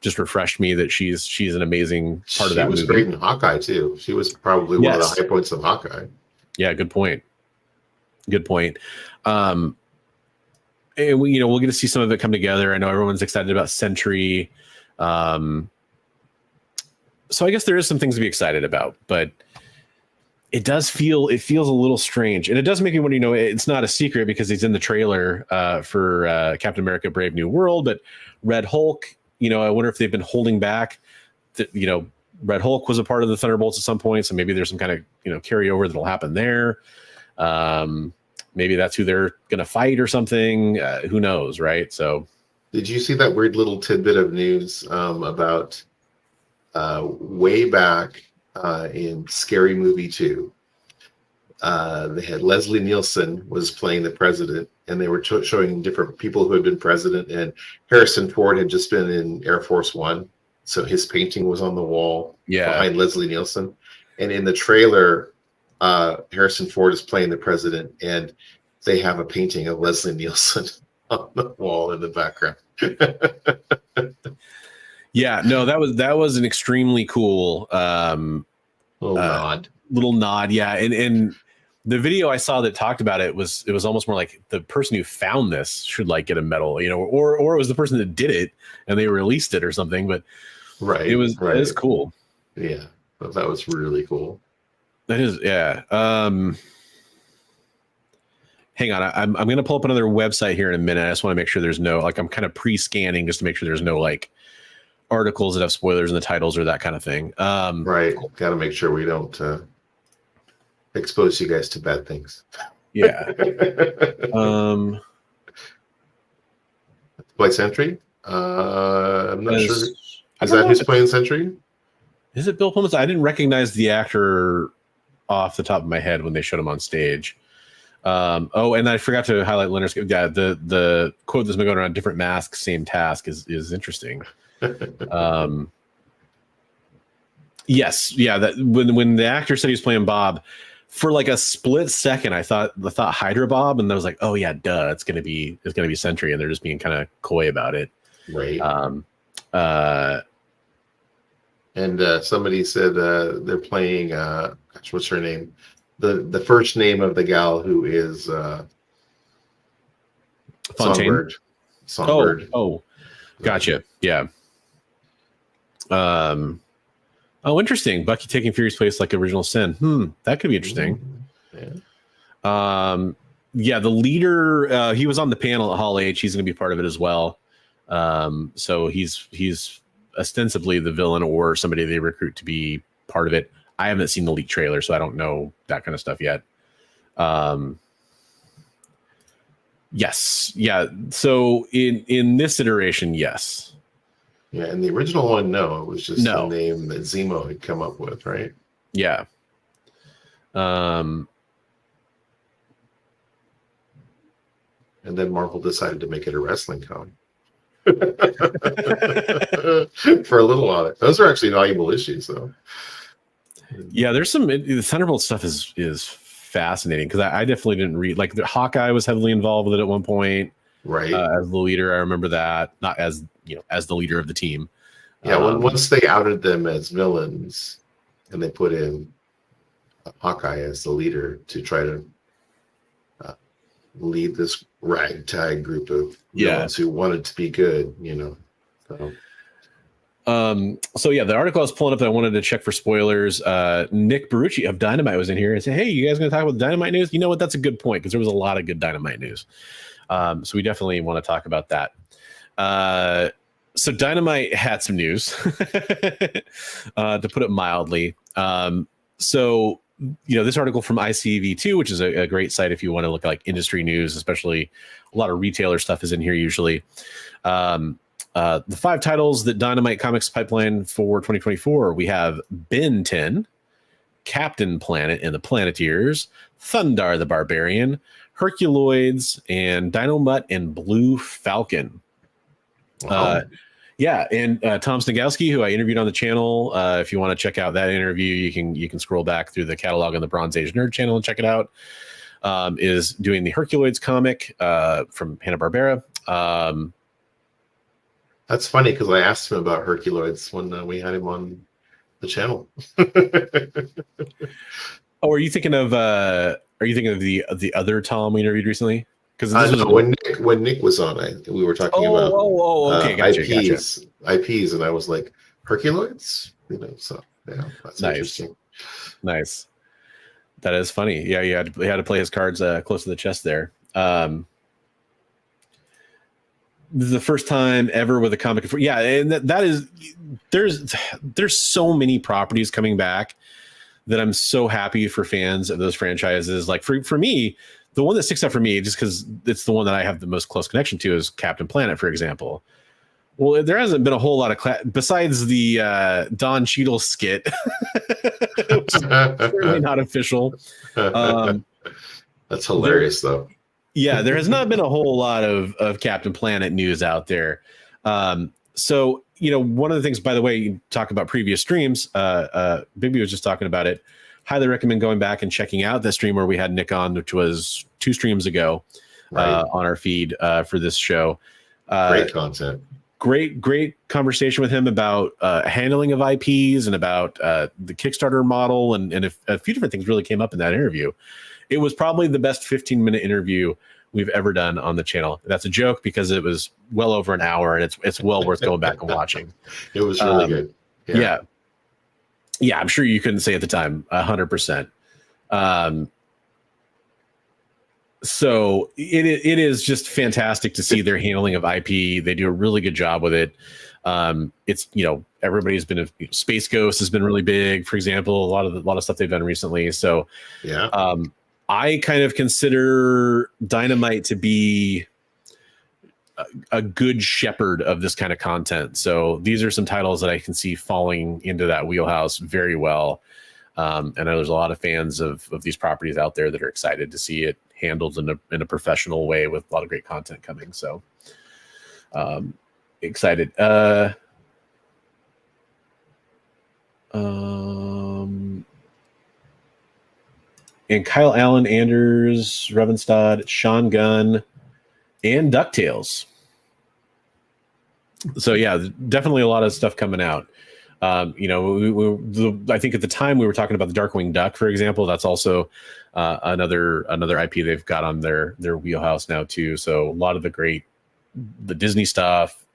just refreshed me that she's an amazing part of that movie. She was great in Hawkeye too. She was probably one of the high points of Hawkeye. Yeah, good point. And we'll get to see some of it come together. I know everyone's excited about Sentry. So I guess there is some things to be excited about, but it feels a little strange. And it does make me wonder, it's not a secret because he's in the trailer for Captain America Brave New World, but Red Hulk, I wonder if they've been holding back that, Red Hulk was a part of the Thunderbolts at some point. So maybe there's some kind of, carryover that'll happen there. Maybe that's who they're going to fight or something. Who knows? Right. So did you see that weird little tidbit of news about way back in Scary Movie 2? They had Leslie Nielsen was playing the president, and they were showing different people who had been president, and Harrison Ford had just been in Air Force One, so his painting was on the wall behind Leslie Nielsen. And in the trailer, Harrison Ford is playing the president, and they have a painting of Leslie Nielsen on the wall in the background. Yeah, no, that was an extremely cool little nod. Yeah, and the video I saw that talked about it was almost more like the person who found this should get a medal, or it was the person that did it and they released it or something. But it was cool. Yeah, that was really cool. That is, yeah. Hang on, I'm gonna pull up another website here in a minute. I just want to make sure there's no I'm kind of pre-scanning just to make sure there's no articles that have spoilers in the titles or that kind of thing. Right, got to make sure we don't expose you guys to bad things. Yeah. Play Sentry? I'm not sure. Is that who's playing Sentry? Is it Bill Pullman? I didn't recognize the actor off the top of my head when they showed him on stage. And I forgot to highlight Leonard's. Yeah, the quote that's been going around: "Different mask, same task" is interesting. Yes, yeah. That when the actor said he was playing Bob, for a split second, I thought Hydra Bob, and I was like, oh yeah, duh, it's gonna be Sentry, and they're just being kind of coy about it. Right. And somebody said they're playing. What's her name? The first name of the gal who is Fontaine. Songbird. Oh, gotcha. Yeah. Oh, interesting. Bucky taking Fury's place like Original Sin. That could be interesting. Yeah, the leader, he was on the panel at Hall H. He's going to be part of it as well. So he's ostensibly the villain or somebody they recruit to be part of it. I haven't seen the leaked trailer, so I don't know that kind of stuff yet. Yes. Yeah. So in this iteration, yes. Yeah, and the original one, no. It was just the name that Zemo had come up with, right? Yeah. And then Marvel decided to make it a wrestling comic. For a little while. Those are actually valuable issues, though. Yeah, there's some the Thunderbolt stuff is fascinating because I definitely didn't read, like, the Hawkeye was heavily involved with it at one point, right? As the leader. I remember that, not as as the leader of the team. Yeah, once they outed them as villains and they put in Hawkeye as the leader to try to lead this ragtag group of villains who wanted to be good, So yeah, the article I was pulling up that I wanted to check for spoilers. Nick Barucci of Dynamite was in here and said, "Hey, you guys going to talk about the Dynamite news?" You know what? That's a good point because there was a lot of good Dynamite news. So we definitely want to talk about that. So Dynamite had some news, to put it mildly. So this article from ICV2, which is a great site if you want to look at like industry news, especially a lot of retailer stuff is in here usually. The 5 titles that Dynamite Comics pipeline for 2024, we have Ben 10, Captain Planet and the Planeteers, Thundar the Barbarian, Herculoids, and Dynomutt and Blue Falcon. Wow. And Tom Snagowski, who I interviewed on the channel, if you want to check out that interview, you can scroll back through the catalog on the Bronze Age Nerd channel and check it out. Is doing the Herculoids comic from Hanna-Barbera. That's funny because I asked him about Herculoids when we had him on the channel. Oh, are you thinking of the other Tom we interviewed recently? Because when Nick was on, we were talking about okay, gotcha, IPs, and I was like, Herculoids, So yeah, that's interesting. Nice. That is funny. Yeah, he had to play his cards close to the chest there. This is the first time ever with a comic. Yeah, and that is there's so many properties coming back that I'm so happy for fans of those franchises. Like for me, the one that sticks out for me, just because it's the one that I have the most close connection to, is Captain Planet, for example. Well, there hasn't been a whole lot of besides the Don Cheadle skit, which is certainly not official. That's hilarious, though. Yeah, there has not been a whole lot of Captain Planet news out there. So, one of the things, by the way, you talk about previous streams, Bigby was just talking about it. Highly recommend going back and checking out the stream where we had Nick on, which was 2 streams ago, on our feed for this show. Great content. Great conversation with him about handling of IPs and about the Kickstarter model, and a few different things really came up in that interview. It was probably the best 15-minute interview we've ever done on the channel. That's a joke because it was well over an hour, and it's well worth going back and watching. It was really good. Yeah, I'm sure you couldn't say at the time, 100%. So it is just fantastic to see their handling of IP. They do a really good job with it. It's everybody's been Space Ghost has been really big, for example. A lot of stuff they've done recently. So yeah, I kind of consider Dynamite to be a good shepherd of this kind of content. So these are some titles that I can see falling into that wheelhouse very well. And I know there's a lot of fans of these properties out there that are excited to see it handled in a professional way with a lot of great content coming. So excited. And Kyle Allen, Anders, Revenstad, Sean Gunn, and DuckTales. So yeah, definitely a lot of stuff coming out. I think at the time we were talking about the Darkwing Duck, for example. That's also another IP they've got on their wheelhouse now too. So a lot of the Disney stuff.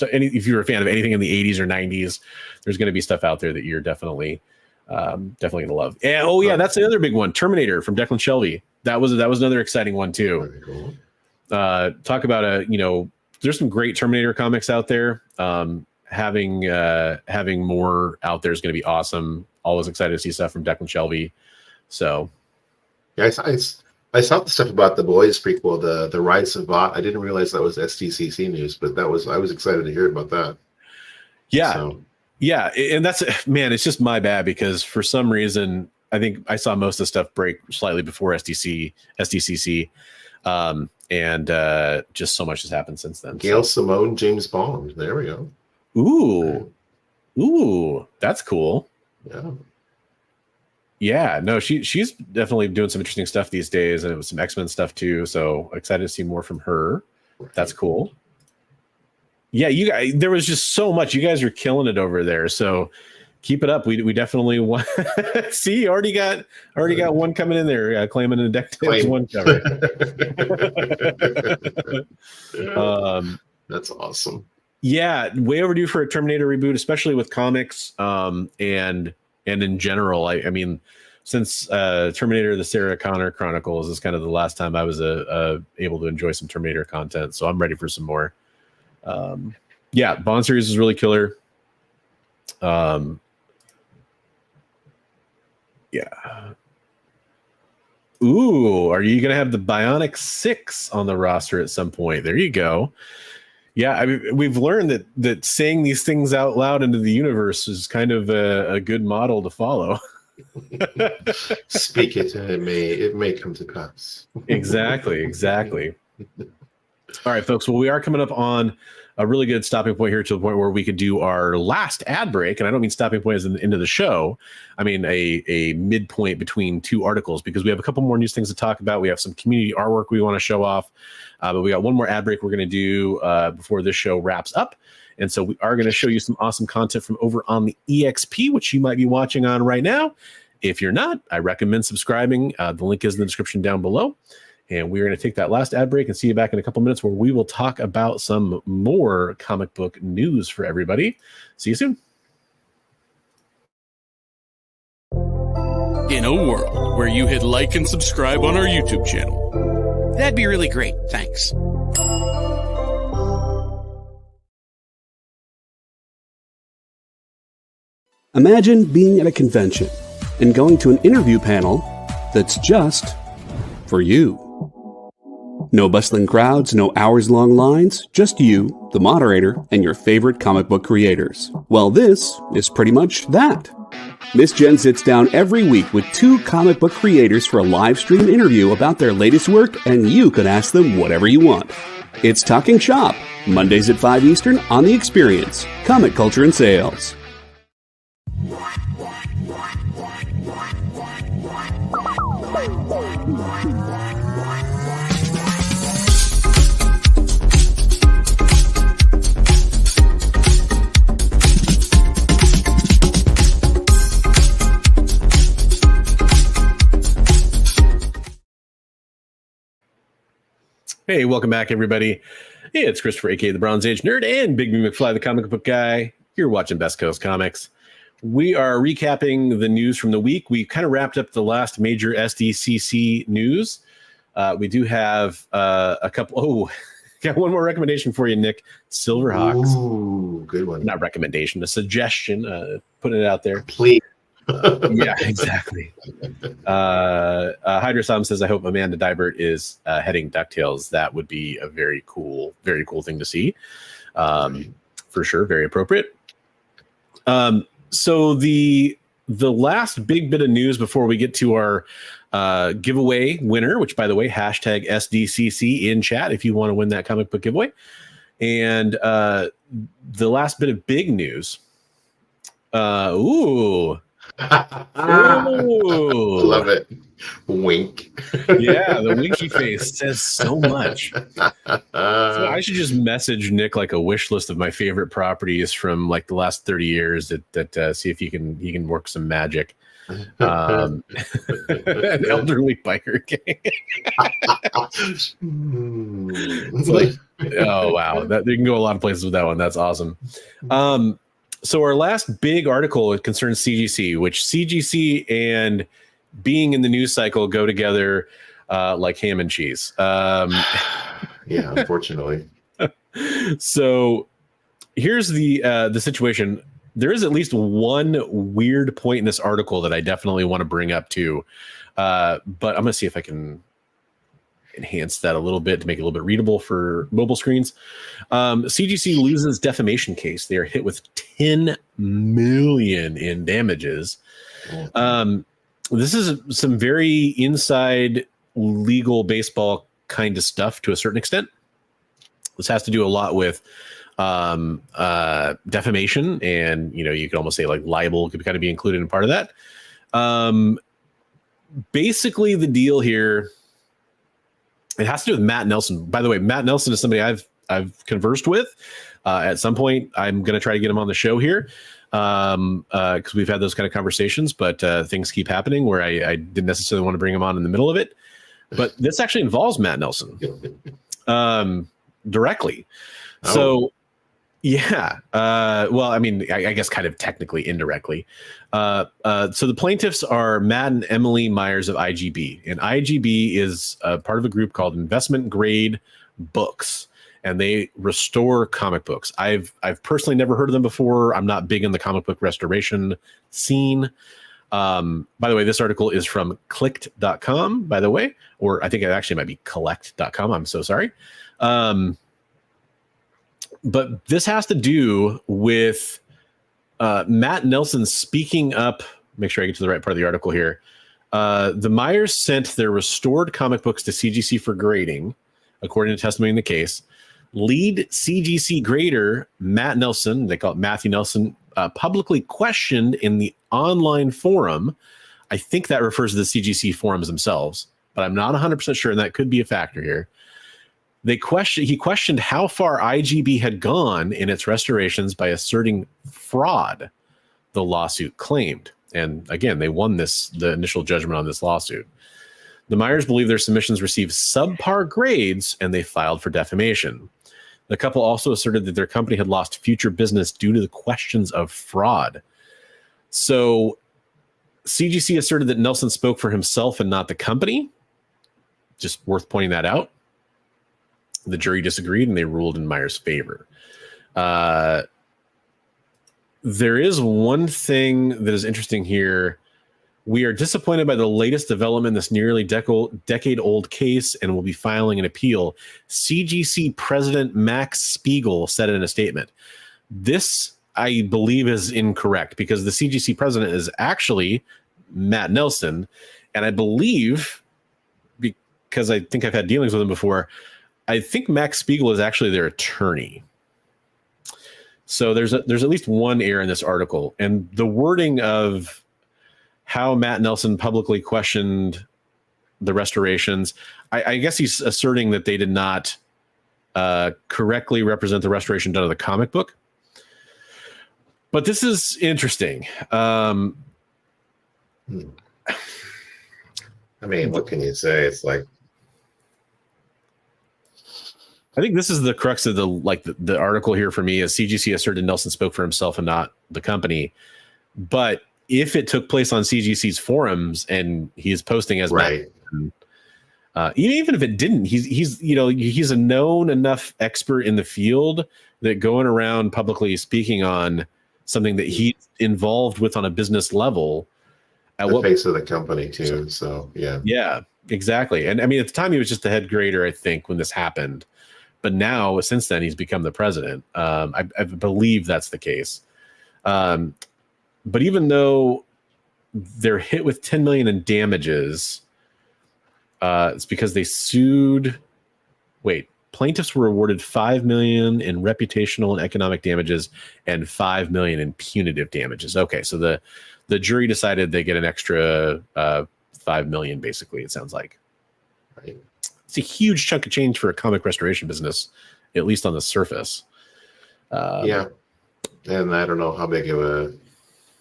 If you're a fan of anything in the 80s or 90s, there's going to be stuff out there that you're definitely going to love. And, that's the other big one, Terminator from Declan Shelby. That was another exciting one too. Very cool. Talk about there's some great Terminator comics out there. Having more out there is going to be awesome. Always excited to see stuff from Declan Shelby. So, yeah, I saw the stuff about the Boys prequel, the Rise of Bot. I didn't realize that was SDCC news, but I was excited to hear about that. Yeah, so. Yeah, and it's just my bad because for some reason I think I saw most of the stuff break slightly before SDCC, and just so much has happened since then. Gail Simone, James Bond. There we go. Ooh, that's cool. Yeah. Yeah, no, she's definitely doing some interesting stuff these days, and it was some X-Men stuff too. So excited to see more from her. That's cool. Yeah, you guys, there was just so much. You guys are killing it over there. So keep it up. We definitely want. See, already got one coming in there, claiming a DuckTales 1 cover. That's awesome. Yeah, way overdue for a Terminator reboot, especially with comics, and in general. I mean, since Terminator: The Sarah Connor Chronicles is kind of the last time I was able to enjoy some Terminator content, so I'm ready for some more. Bond series is really killer. Ooh, are you gonna have the Bionic 6 on the roster at some point? There you go. Yeah, I mean, we've learned that saying these things out loud into the universe is kind of a good model to follow. Speak it, and it may come to pass. Exactly. All right, folks. Well, we are coming up on a really good stopping point here, to the point where we could do our last ad break. And I don't mean stopping point as in the end of the show. I mean a midpoint between two articles, because we have a couple more news things to talk about. We have some community artwork we want to show off. But we got one more ad break we're going to do before this show wraps up. And so we are going to show you some awesome content from over on the EXP, which you might be watching on right now. If you're not, I recommend subscribing. The link is in the description down below. And we're going to take that last ad break and see you back in a couple minutes, where we will talk about some more comic book news for everybody. See you soon. In a world where you hit like and subscribe on our YouTube channel, That'd be really great. Thanks. Imagine being at a convention and going to an interview panel that's just for you. No bustling crowds, no hours-long lines, just you, the moderator, and your favorite comic book creators. Well, this is pretty much that. Miss Jen sits down every week with two comic book creators for a live stream interview about their latest work, and you can ask them whatever you want. It's Talking Shop, Mondays at 5 Eastern on The Experience, Comic Culture and Sales. Hey, welcome back, everybody. It's Christopher, aka the Bronze Age Nerd, and Bigby McFly, the comic book guy. You're watching Best Coast Comics. We are recapping the news from the week. We kind of wrapped up the last major SDCC news. We do have a couple. Oh, got one more recommendation for you, Nick. Silverhawks. Ooh, good one. Not recommendation, a suggestion. Putting it out there. Please. Yeah, exactly. Hydra Sam says, I hope Amanda Dibert is heading DuckTales. That would be a very cool thing to see. For sure. Very appropriate. So the last big bit of news before we get to our giveaway winner, which, by the way, hashtag SDCC in chat if you want to win that comic book giveaway. And the last bit of big news. Ooh. Love it. Wink. Yeah, the winky face says so much. So I should just message Nick like a wish list of my favorite properties from like the last 30 years that see if he can work some magic. An elderly biker gang. It's like, oh wow, that you can go a lot of places with that one. That's awesome. So our last big article concerns CGC, which CGC and being in the news cycle go together like ham and cheese. Yeah, unfortunately. So here's the situation. There is at least one weird point in this article that I definitely want to bring up too. But I'm going to see if I can enhance that a little bit to make it a little bit readable for mobile screens. CGC loses defamation case. They are hit with $10 million in damages. This is some very inside legal baseball kind of stuff to a certain extent. This has to do a lot with defamation, and you could almost say like libel could kind of be included in part of that. Basically, the deal here, it has to do with Matt Nelson. By the way, Matt Nelson is somebody I've conversed with. At some point, I'm going to try to get him on the show here because we've had those kind of conversations, but things keep happening where I didn't necessarily want to bring him on in the middle of it. But this actually involves Matt Nelson directly. Oh. So, yeah. Well, I mean, I guess kind of technically indirectly. So the plaintiffs are Matt and Emily Myers of IGB. And IGB is part of a group called Investment Grade Books. And they restore comic books. I've personally never heard of them before. I'm not big in the comic book restoration scene. By the way, this article is from clicked.com, by the way, or I think it actually might be collect.com. I'm so sorry. But this has to do with Matt Nelson speaking up. Make sure I get to the right part of the article here. The Myers sent their restored comic books to CGC for grading, according to testimony in the case. Lead CGC grader Matt Nelson, they call it Matthew Nelson, publicly questioned in the online forum. I think that refers to the CGC forums themselves, but I'm not 100% sure, and that could be a factor here. He questioned how far IGB had gone in its restorations by asserting fraud, the lawsuit claimed. And again, they won the initial judgment on this lawsuit. The Myers believe their submissions received subpar grades and they filed for defamation. The couple also asserted that their company had lost future business due to the questions of fraud. So CGC asserted that Nelson spoke for himself and not the company. Just worth pointing that out. The jury disagreed and they ruled in Myers' favor. There is one thing that is interesting here. We are disappointed by the latest development in this nearly decade-old case and will be filing an appeal. CGC President Max Spiegel said in a statement. This, I believe, is incorrect because the CGC president is actually Matt Nelson. And I believe, because I think I've had dealings with him before, I think Max Spiegel is actually their attorney. So there's at least one error in this article. And the wording of how Matt Nelson publicly questioned the restorations, I guess he's asserting that they did not correctly represent the restoration done of the comic book. But this is interesting. I mean, what can you say? It's like, I think this is the crux of the article here for me is CGC asserted Nelson spoke for himself and not the company. But if it took place on CGC's forums and he is posting as right, even if it didn't, he's a known enough expert in the field that going around publicly speaking on something that he's involved with on a business level. The face of the company too. So yeah, exactly. And I mean, at the time he was just the head grader, I think, when this happened. But now, since then, he's become the president. I believe that's the case. But even though they're hit with $10 million in damages, it's because they sued. Wait, plaintiffs were awarded $5 million in reputational and economic damages and $5 million in punitive damages. Okay, so the jury decided they get an extra $5 million. Basically, it sounds like. Right. It's a huge chunk of change for a comic restoration business, at least on the surface. Yeah, and I don't know how big of a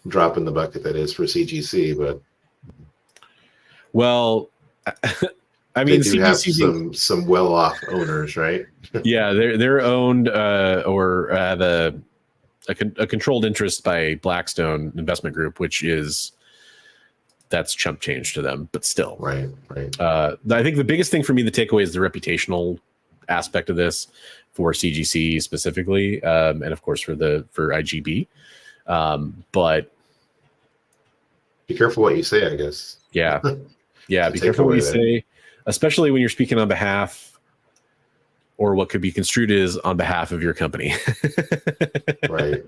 drop in the bucket that is for CGC, but well, I they mean, do have CGC, some well-off owners, right? yeah, they're owned or have a controlled interest by Blackstone Investment Group, which is that's chump change to them, but still, right. I think the biggest thing for me, the takeaway is the reputational aspect of this for CGC specifically, and of course for IGB. But be careful what you say, I guess. Yeah, be careful what you say, especially when you're speaking on behalf, or what could be construed as on behalf of your company. Right,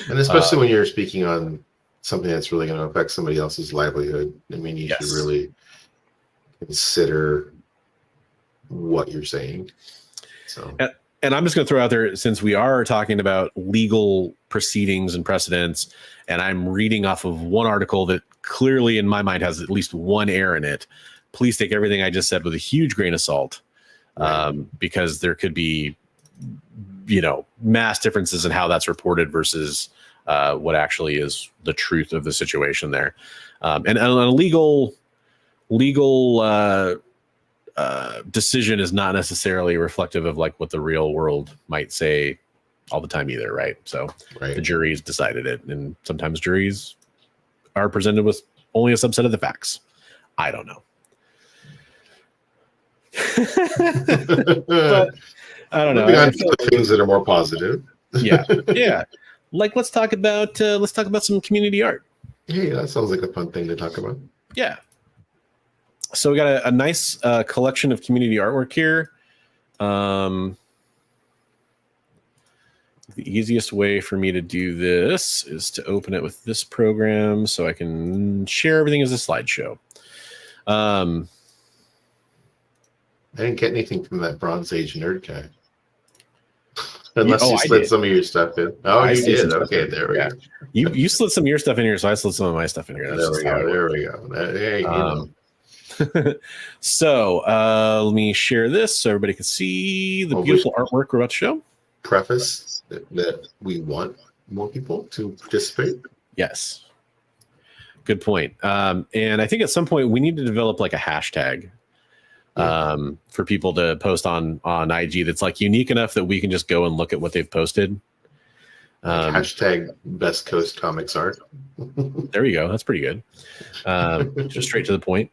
and especially when you're speaking on something that's really going to affect somebody else's livelihood. I mean, you should really consider what you're saying. So, and I'm just going to throw out there, since we are talking about legal proceedings and precedents, and I'm reading off of one article that clearly in my mind has at least one error in it. Please take everything I just said with a huge grain of salt, because there could be, mass differences in how that's reported versus what actually is the truth of the situation there. And a legal decision is not necessarily reflective of like what the real world might say all the time either, right? So the jury's decided it, and sometimes juries are presented with only a subset of the facts. I don't know. But I don't know. Moving on to things that are more positive. Yeah. Like let's talk about some community art. Hey, that sounds like a fun thing to talk about. Yeah. So we got a nice collection of community artwork here. The easiest way for me to do this is to open it with this program so I can share everything as a slideshow. I didn't get anything from that Bronze Age nerd guy. Unless you slid some of your stuff in. Oh, you did. Okay, there we go. You slid some of your stuff in here, so I slid some of my stuff in here. There we go. Hey, you know. So let me share this so everybody can see the beautiful artwork we're about to show. Preface that we want more people to participate. Yes. Good point. And I think at some point we need to develop like a hashtag for people to post on IG that's like unique enough that we can just go and look at what they've posted. Hashtag Best Coast Comics Art. There you go. That's pretty good. Just straight to the point.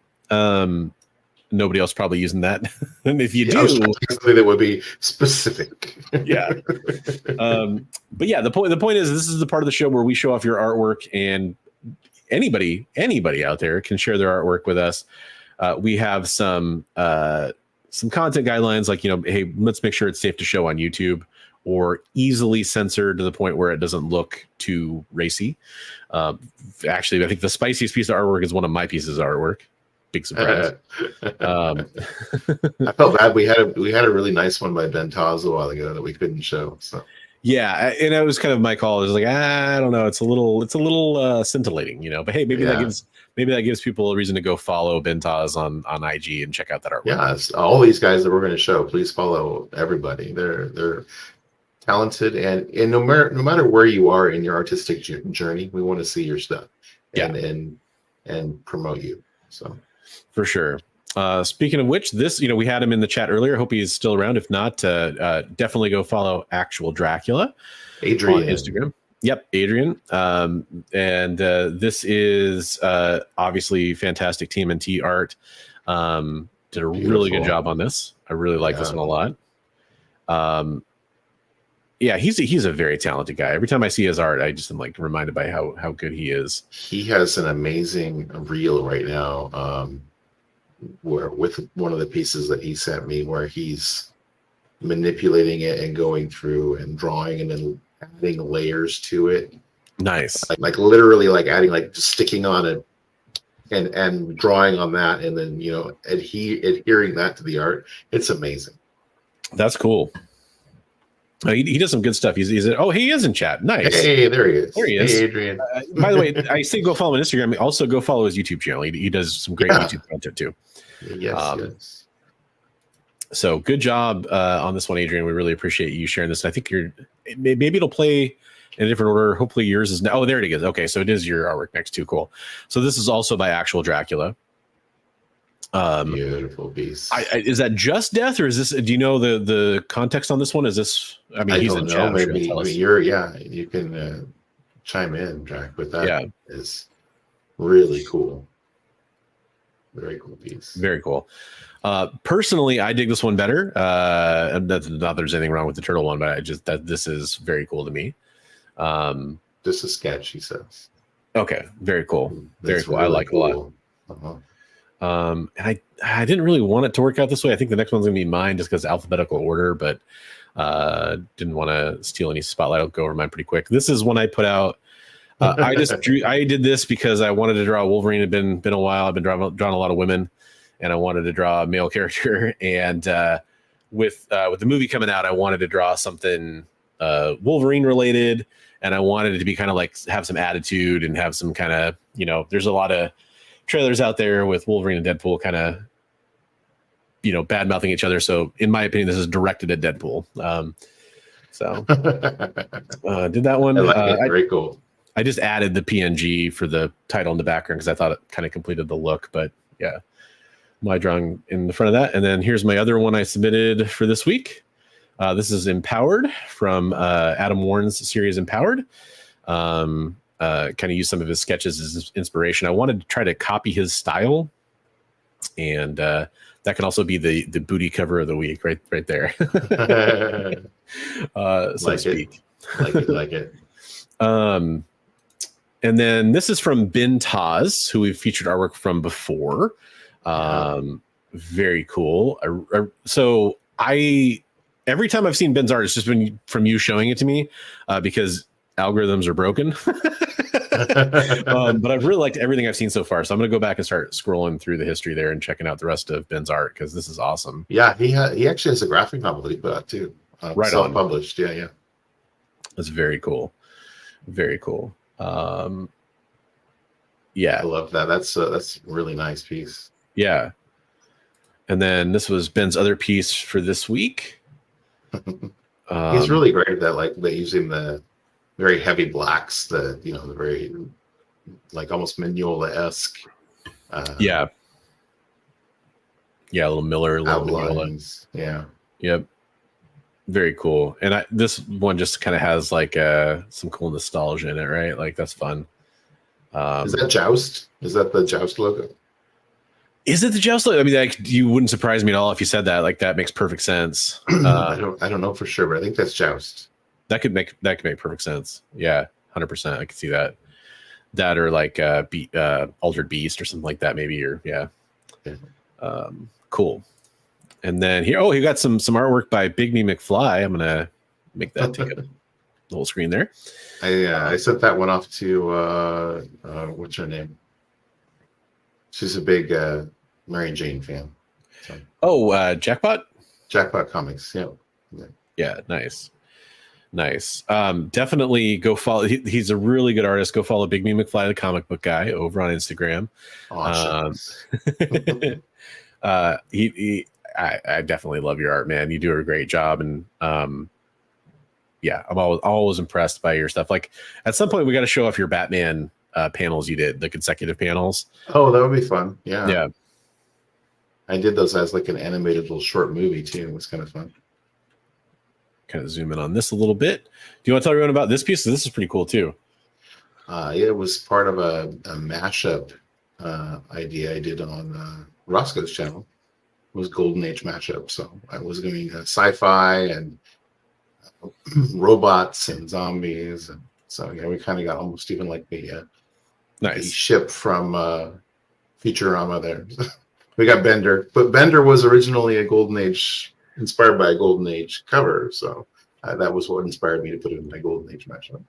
Nobody else probably using that. And if you do, something that would be specific. Yeah. But yeah, the point is this is the part of the show where we show off your artwork, and anybody out there can share their artwork with us. We have some content guidelines, like, hey, let's make sure it's safe to show on YouTube or easily censored to the point where it doesn't look too racy. Actually, I think the spiciest piece of artwork is one of my pieces of artwork. Big surprise. I felt bad. We had a really nice one by Ben Taz a while ago that we couldn't show. So yeah, and it was kind of my call. It was like, I don't know, it's a little scintillating, But hey, maybe that gives people a reason to go follow Ben Taz on IG and check out that artwork. Yeah, all these guys that we're going to show, please follow everybody. They're talented, and no matter where you are in your artistic journey, we want to see your stuff and promote you. So. For sure. Speaking of which, this, we had him in the chat earlier. Hope he's still around. If not, definitely go follow Actual Dracula, Adrian, on Instagram. Yep, Adrian. And this is obviously fantastic TMNT art. Did a really good job on this. I really like this one a lot. Yeah, he's a very talented guy. Every time I see his art, I just am like reminded by how good he is. He has an amazing reel right now, where with one of the pieces that he sent me, where he's manipulating it and going through and drawing and then adding layers to it. Nice. Like literally like adding, like just sticking on it and drawing on that, and then adhering that to the art. It's amazing. That's cool. He does some good stuff. He is in chat. Nice. Hey, there he is. There he is. Hey, Adrian. By the way, I say go follow him on Instagram. Also, go follow his YouTube channel. He does some great YouTube content too. Yes. So good job on this one, Adrian. We really appreciate you sharing this. I think maybe it'll play in a different order. Hopefully yours is now. Oh, there it is. Okay, so it is your artwork next to. Cool. So this is also by actual Dracula. Beautiful piece. Is that just death, or is this? Do you know the context on this one? Is this? I mean, he's in chat. Maybe you can chime in, Jack. But that is really cool. Very cool piece. Very cool. Personally, I dig this one better. And that's not that there's anything wrong with the turtle one, but this is very cool to me. This is sketch, he says. Okay, very cool. Very cool. Really I like it a lot. Uh-huh. And I didn't really want it to work out this way. I think the next one's gonna be mine just because alphabetical order, but didn't want to steal any spotlight. I'll go over mine pretty quick. This is one I put out. I did this because I wanted to draw Wolverine. It had been a while. I've been drawing a lot of women, and I wanted to draw a male character. And with the movie coming out, I wanted to draw something Wolverine related, and I wanted it to be kind of like have some attitude and have some kind of, there's a lot of trailers out there with Wolverine and Deadpool kind of, bad mouthing each other. So in my opinion, this is directed at Deadpool. Did that one. I like it. Very cool. I just added the PNG for the title in the background because I thought it kind of completed the look. But yeah, my drawing in the front of that. And then here's my other one I submitted for this week. This is Empowered from Adam Warren's series Empowered. Kind of use some of his sketches as inspiration. I wanted to try to copy his style, and that can also be the booty cover of the week, right there. So to speak. Like it. And then this is from Ben Taz, who we've featured artwork from before. Very cool. So every time I've seen Ben's art, it's just been from you showing it to me because algorithms are broken. But I've really liked everything I've seen so far. So I'm going to go back and start scrolling through the history there and checking out the rest of Ben's art because this is awesome. Yeah, he actually has a graphic novel that he put out too. Right, self-published. Yeah. That's very cool. Very cool. I love that. That's a really nice piece. Yeah. And then this was Ben's other piece for this week. He's really great at that, like using the very heavy blacks, the very like almost Mignola-esque. A little Miller, a little Mignola. Yeah. Yep. Very cool. And this one just kind of has like some cool nostalgia in it, right? Like that's fun. Is that Joust? Is that the Joust logo? Is it the Joust logo? I mean, like, you wouldn't surprise me at all if you said that. Like that makes perfect sense. I don't know for sure, but I think that's Joust. That could make perfect sense. Yeah, 100%. I could see that. That or like Altered Beast or something like that, maybe. Or cool. And then here, he got some artwork by Bigby McFly. I'm gonna make that take up the whole screen there. I sent that one off to what's her name? She's a big Mary Jane fan. So. Jackpot Comics. Yeah, nice. Definitely go follow. He's a really good artist. Go follow Bigby McFly, the comic book guy, over on Instagram. Awesome. I definitely love your art, man. You do a great job, and I'm always impressed by your stuff. Like at some point, we got to show off your Batman panels you did, the consecutive panels. Oh, that would be fun. Yeah. I did those as like an animated little short movie too. It was kind of fun. Kind of zoom in on this a little bit. Do you want to tell everyone about this piece? This is pretty cool too. It was part of a mashup idea I did on Roscoe's channel. It was Golden Age mashup. So I was doing sci-fi and robots and zombies. And so we kind of got almost even like the ship from Futurama there. We got Bender, but Bender was originally a Golden Age, inspired by a Golden Age cover. So that was what inspired me to put it in my Golden Age mashup.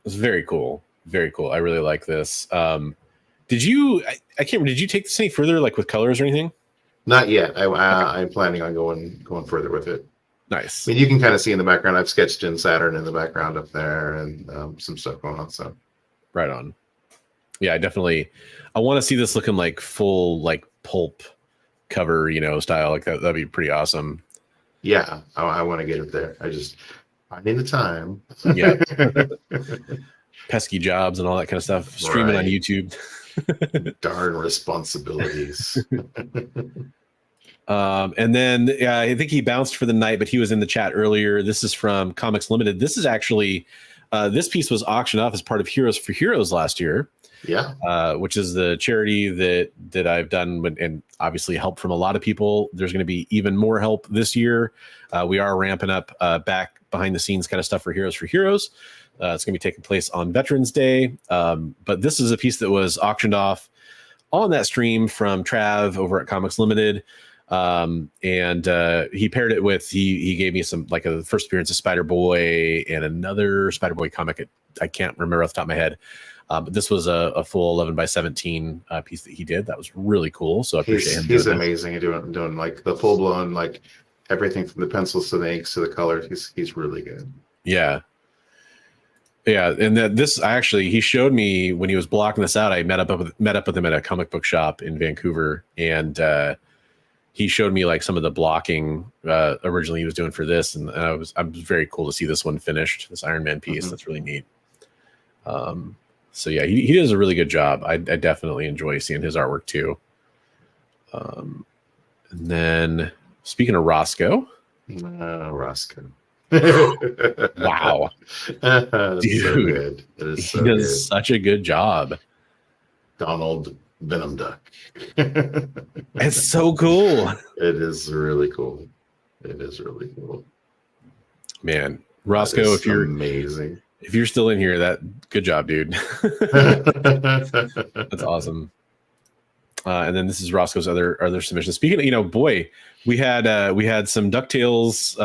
It's very cool. Very cool. I really like this. Did you, I can't remember, did you take this any further, like with colors or anything? Not yet. I'm planning on going further with it. Nice. I mean, you can kind of see in the background. I've sketched in Saturn in the background up there, and some stuff going on. So, right on. Yeah, I want to see this looking like full like pulp cover, style like that. That'd be pretty awesome. Yeah, I want to get it there. I need the time. Yeah. Pesky jobs and all that kind of stuff. Streaming on YouTube. Darn responsibilities. And then I think he bounced for the night, but he was in the chat earlier. This is from Comics Limited. This is actually this piece was auctioned off as part of Heroes for Heroes last year. Yeah. Which is the charity that I've done and obviously help from a lot of people. There's going to be even more help this year. We are ramping up back behind the scenes kind of stuff for Heroes for Heroes. It's going to be taking place on Veterans Day. But this is a piece that was auctioned off on that stream from Trav over at Comics Limited. And he paired it with, he gave me some, like a first appearance of Spider-Boy and another Spider-Boy comic. I can't remember off the top of my head. But this was a full 11x17 piece that he did. That was really cool. So I appreciate him. He's amazing at doing like the full blown, like everything from the pencils to the inks to the colors. He's really good. Yeah. Yeah. And he showed me when he was blocking this out. I met up with him at a comic book shop in Vancouver, and he showed me like some of the blocking originally he was doing for this, and I was very cool to see this one finished, this Iron Man piece. Mm-hmm. That's really neat. So yeah, he does a really good job. I definitely enjoy seeing his artwork too. And then speaking of Roscoe. Roscoe. Wow. Dude, so good. He does such a good job. Donald Venom Duck. It's so cool. It is really cool. It is really cool. Man, Roscoe, if you're amazing. If you're still in here, good job, dude. That's awesome. And then this is Roscoe's other submission. Speaking of, boy, we had some DuckTales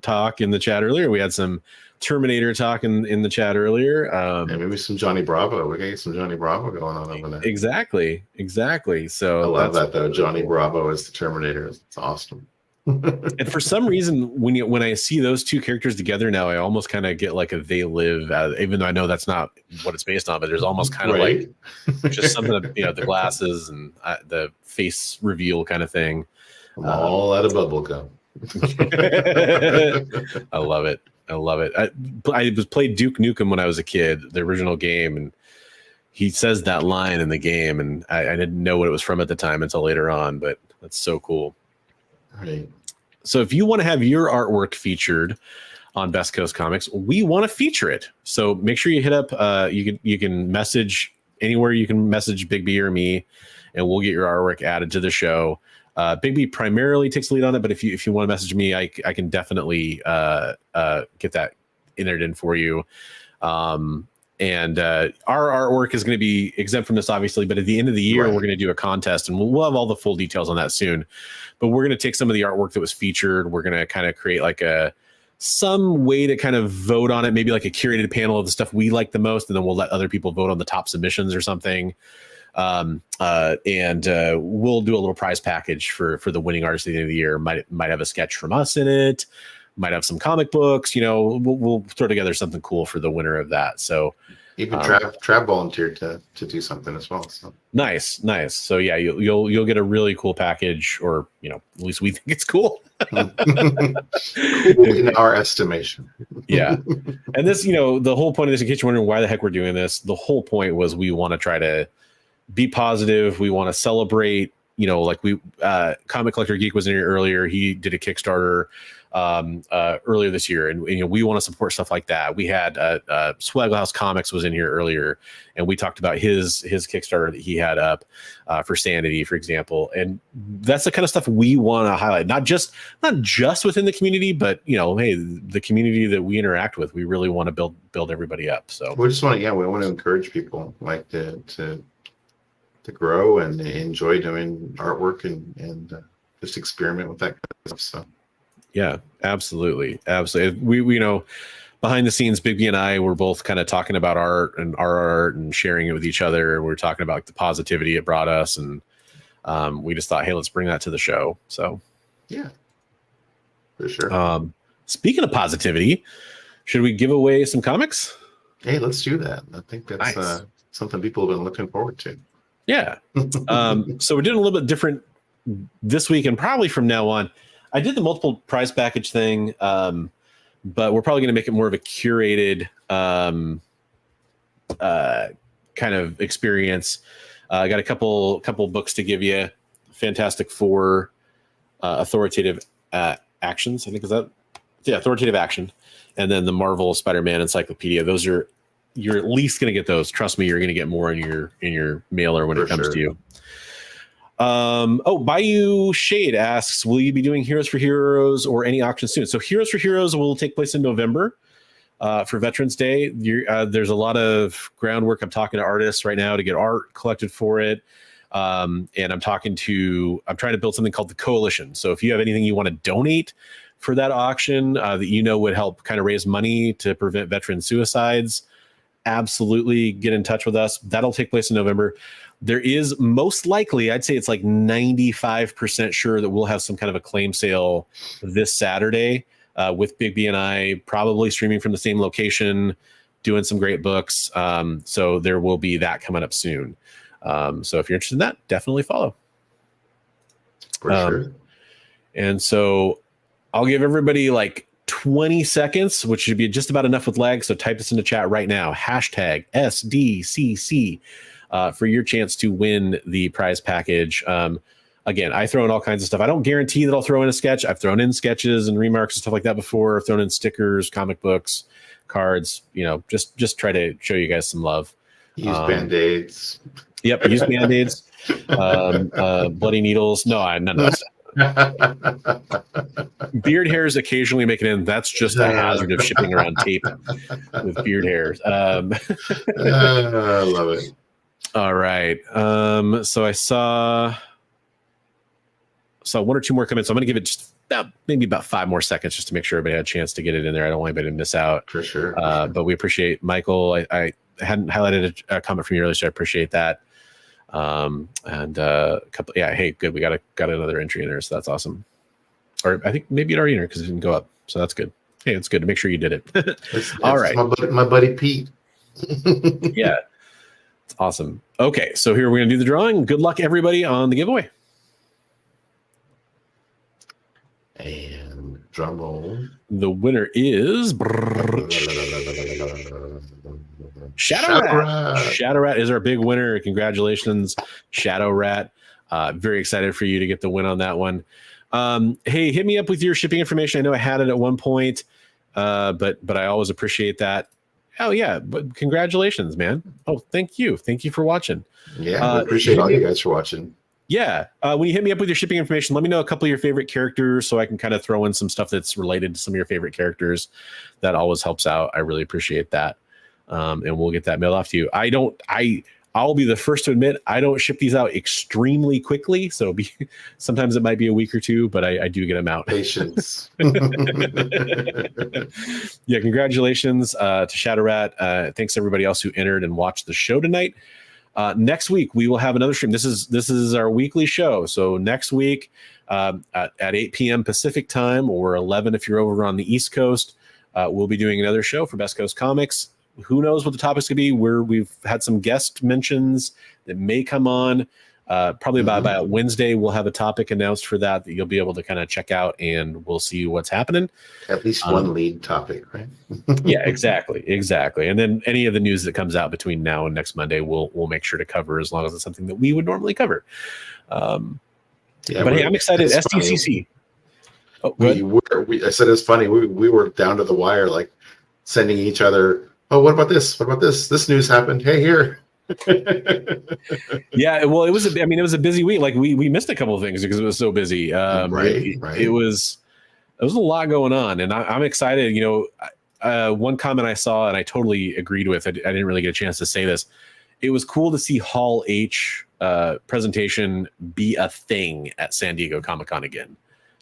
talk in the chat earlier. We had some Terminator talk in the chat earlier. And maybe some Johnny Bravo. We got some Johnny Bravo going on over there. Exactly. So I love that though. Johnny Bravo as the Terminator. It's awesome. And for some reason, when I see those two characters together now, I almost kind of get like a They Live, even though I know that's not what it's based on, but there's almost kind of like just something of, the glasses and the face reveal kind of thing. I'm all out of bubble gum. I love it. I played Duke Nukem when I was a kid, the original game, and he says that line in the game, and I didn't know what it was from at the time until later on, but that's so cool. Right. So if you want to have your artwork featured on Best Coast Comics, we want to feature it. So make sure you hit up. You can message anywhere. You can message Bigby or me, and we'll get your artwork added to the show. Bigby primarily takes the lead on it, but if you want to message me, I can definitely get that entered in for you. And our artwork is going to be exempt from this, obviously, but at the end of the year, we're going to do a contest, and we'll have all the full details on that soon. But we're going to take some of the artwork that was featured. We're going to kind of create like some way to kind of vote on it, maybe like a curated panel of the stuff we like the most, and then we'll let other people vote on the top submissions or something. And we'll do a little prize package for the winning artist at the end of the year. Might have a sketch from us in it. Might have some comic books. We'll throw together something cool for the winner of that. So even Trav volunteered to do something as well. So nice. So yeah, you'll get a really cool package, or at least we think it's cool. Cool in our estimation. Yeah, and this, the whole point of this, in case you're wondering why the heck we're doing this, the whole point was we want to try to be positive. We want to celebrate. Like Comic Collector Geek was in here earlier. He did a Kickstarter earlier this year, and we want to support stuff like that. We had Swaggle House Comics was in here earlier, and we talked about his Kickstarter that he had up for Sanity, for example. And that's the kind of stuff we want to highlight, not just within the community, but hey, the community that we interact with, we really want to build everybody up. So we just want to encourage people like to grow and enjoy doing artwork and just experiment with that kind of stuff. So yeah, absolutely. We behind the scenes, Bigby and I were both kind of talking about art and sharing it with each other. We're talking about the positivity it brought us, and we just thought, hey, let's bring that to the show. So yeah, for sure. Speaking of positivity, should we give away some comics? Hey, let's do that. I think that's Nice. Something people have been looking forward to. Yeah. So we're doing a little bit different this week and probably from now on. I did the multiple prize package thing, but we're probably going to make it more of a curated kind of experience. I got a couple books to give you. Fantastic Four, Authoritative Actions. I think Authoritative Action, and then the Marvel Spider-Man Encyclopedia. Those are, you're at least going to get those. Trust me, you're going to get more in your mailer when it comes to you. Bayou Shade asks, will you be doing Heroes for Heroes or any auction soon? So Heroes for Heroes will take place in November for Veterans Day. There's a lot of groundwork. I'm talking to artists right now to get art collected for it. And I'm trying to build something called the Coalition. So if you have anything you want to donate for that auction that would help kind of raise money to prevent veteran suicides, absolutely get in touch with us. That'll take place in November. There is most likely, I'd say it's like 95% sure that we'll have some kind of a claim sale this Saturday with Bigby and I probably streaming from the same location, doing some great books. So there will be that coming up soon. So if you're interested in that, definitely follow. For sure. And so I'll give everybody like 20 seconds, which should be just about enough with lag. So type this into chat right now. Hashtag SDCC for your chance to win the prize package. Again, I throw in all kinds of stuff. I don't guarantee that I'll throw in a sketch. I've thrown in sketches and remarks and stuff like that before. I've thrown in stickers, comic books, cards, just try to show you guys some love. Use Band-Aids. Yep, use Band-Aids. Bloody needles. No, none of that stuff. Beard hairs occasionally make it in. That's just the hazard of shipping around tape with beard hairs. I love it. All right. So I saw one or two more comments. So I'm going to give it just maybe about 5 more seconds just to make sure everybody had a chance to get it in there. I don't want anybody to miss out. For sure. But we appreciate Michael. I hadn't highlighted a comment from you earlier, so I appreciate that. And a couple, hey, good. We got another entry in there, so that's awesome. Or I think maybe it already in there because it didn't go up, so that's good. Hey, it's good to make sure you did it. All right, my buddy Pete. Yeah, it's awesome. Okay, so here we're gonna do the drawing. Good luck, everybody, on the giveaway. And drum roll. The winner is Shadow Rat. Shadow Rat is our big winner. Congratulations, Shadow Rat. Very excited for you to get the win on that one. Hey, hit me up with your shipping information. I know I had it at one point, but I always appreciate that. Oh yeah, but congratulations, man. Oh, thank you for watching. Yeah, I appreciate all you guys for watching. Yeah, when you hit me up with your shipping information, let me know a couple of your favorite characters so I can kind of throw in some stuff that's related to some of your favorite characters. That always helps out. I really appreciate that. And we'll get that mailed off to you. I'll be the first to admit I don't ship these out extremely quickly. So sometimes it might be a week or two, but I do get them out. Patience. Yeah, congratulations to Shadow Rat. Thanks to everybody else who entered and watched the show tonight. Next week we will have another stream. This is our weekly show. So next week at 8 p.m. Pacific time, or 11 if you're over on the East Coast, we'll be doing another show for Best Coast Comics. Who knows what the topic's gonna be? We've had some guest mentions that may come on. Probably by Wednesday, we'll have a topic announced for that you'll be able to kind of check out, and we'll see what's happening. At least one lead topic, right? Yeah, exactly. And then any of the news that comes out between now and next Monday, we'll make sure to cover, as long as it's something that we would normally cover. But hey, I'm excited. SDCC. Oh, I said it's funny. We were down to the wire, like sending each other. Oh, what about this? What about this? This news happened. Hey, here. Yeah, well, it was a busy week. Like we missed a couple of things because it was so busy. Right. It was a lot going on, and I'm excited. One comment I saw and I totally agreed with. I didn't really get a chance to say this. It was cool to see Hall H presentation be a thing at San Diego Comic-Con again.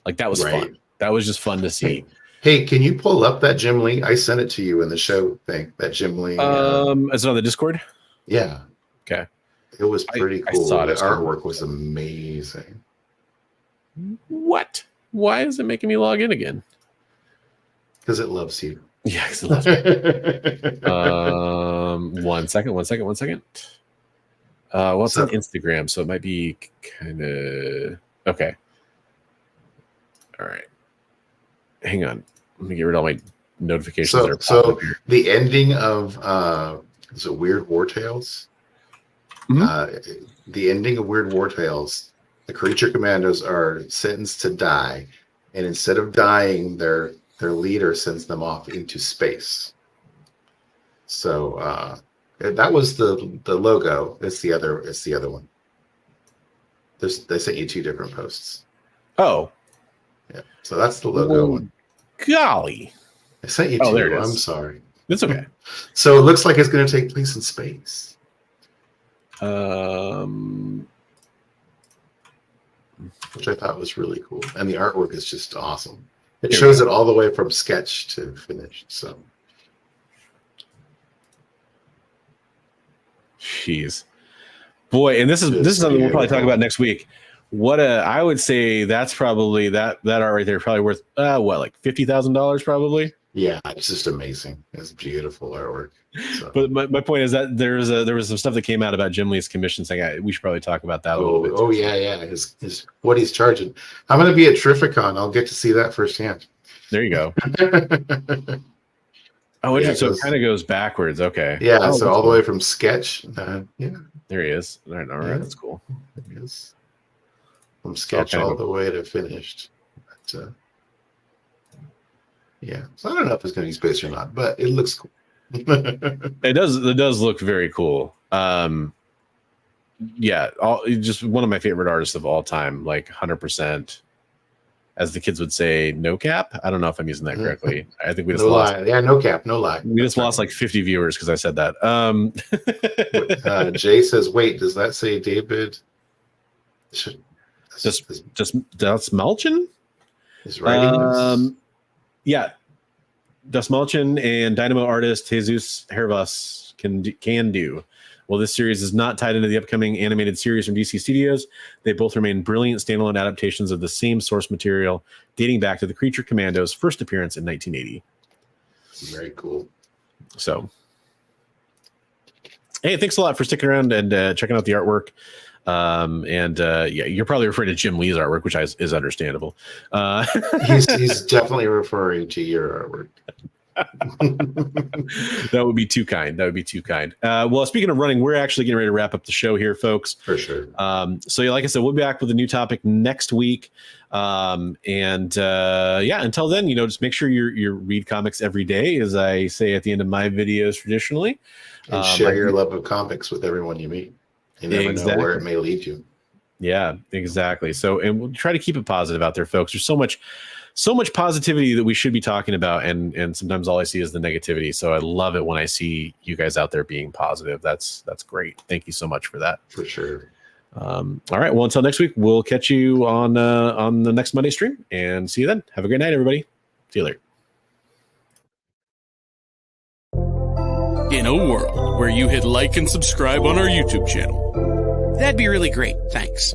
Like that was fun. That was just fun to see. Hey, can you pull up that Jim Lee? I sent it to you in the show thing. That Jim Lee. Is it on the Discord? Yeah. Okay. It was pretty I cool. saw it The as well. artwork was amazing. What? Why is it making me log in again? Because it loves you. Yeah, because it loves me. One second. Well, it's on Instagram, so it might be kind of okay. All right. Hang on. Let me get rid of all my notifications. So the ending of is it Weird War Tales? Mm-hmm. The ending of Weird War Tales, the creature commandos are sentenced to die, and instead of dying, their leader sends them off into space. So that was the logo. It's the other one. They sent you two different posts. Oh. Yeah. So that's the logo one. Golly. I sent you two. There it is. I'm sorry. It's okay. So it looks like it's going to take place in space. Which I thought was really cool. And the artwork is just awesome. It shows it all the way from sketch to finish. So, jeez, boy, and this is something we'll probably talk about next week. I would say that's probably that art right there probably worth like $50,000 probably. Yeah, it's just amazing. It's beautiful artwork. So. But my point is that there was some stuff that came out about Jim Lee's commission saying we should probably talk about that a little bit. Oh yeah. His what he's charging. I'm going to be at Terrificon. I'll get to see that firsthand. There you go. So it kind of goes backwards. Okay. Yeah. So all the way from sketch. Yeah. There he is. All right. That's cool. There he is. From sketch all the way to finished. But, yeah. So I don't know if it's going to be space or not, but it looks cool. It does look very cool. Just one of my favorite artists of all time, like 100%, as the kids would say, no cap. I don't know if I'm using that correctly. I think we just lost. Lie. Yeah, no cap, no lie. We just lost like 50 viewers because I said that. Jay says, "Wait, does that say David?" Just that's Malchin. His writing. Yeah. Das Malchin and Dynamo artist Jesus Hervas can do. Well, this series is not tied into the upcoming animated series from DC Studios. They both remain brilliant standalone adaptations of the same source material, dating back to the Creature Commandos' first appearance in 1980. Very cool. So, hey, thanks a lot for sticking around and checking out the artwork. You're probably referring to Jim Lee's artwork, which is understandable. He's definitely referring to your artwork. That would be too kind. Well, speaking of running, we're actually getting ready to wrap up the show here, folks. For sure. So like I said, we'll be back with a new topic next week. Until then, just make sure you read comics every day, as I say at the end of my videos traditionally. And share your love of comics with everyone you meet. You never know where it may lead you. Yeah, exactly. So, and we'll try to keep it positive out there, folks. There's so much positivity that we should be talking about, and sometimes all I see is the negativity. So I love it when I see you guys out there being positive. That's great. Thank you so much for that. For sure. All right. Well, until next week, we'll catch you on the next Monday stream, and see you then. Have a great night, everybody. See you later. In a world where you hit like and subscribe on our YouTube channel, That'd be really great. Thanks.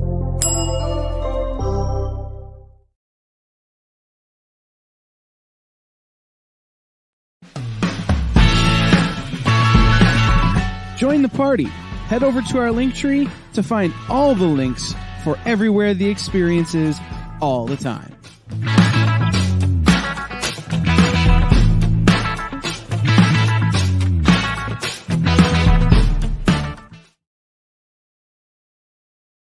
Join the party. Head over to our Linktree to find all the links for everywhere the experience is all the time.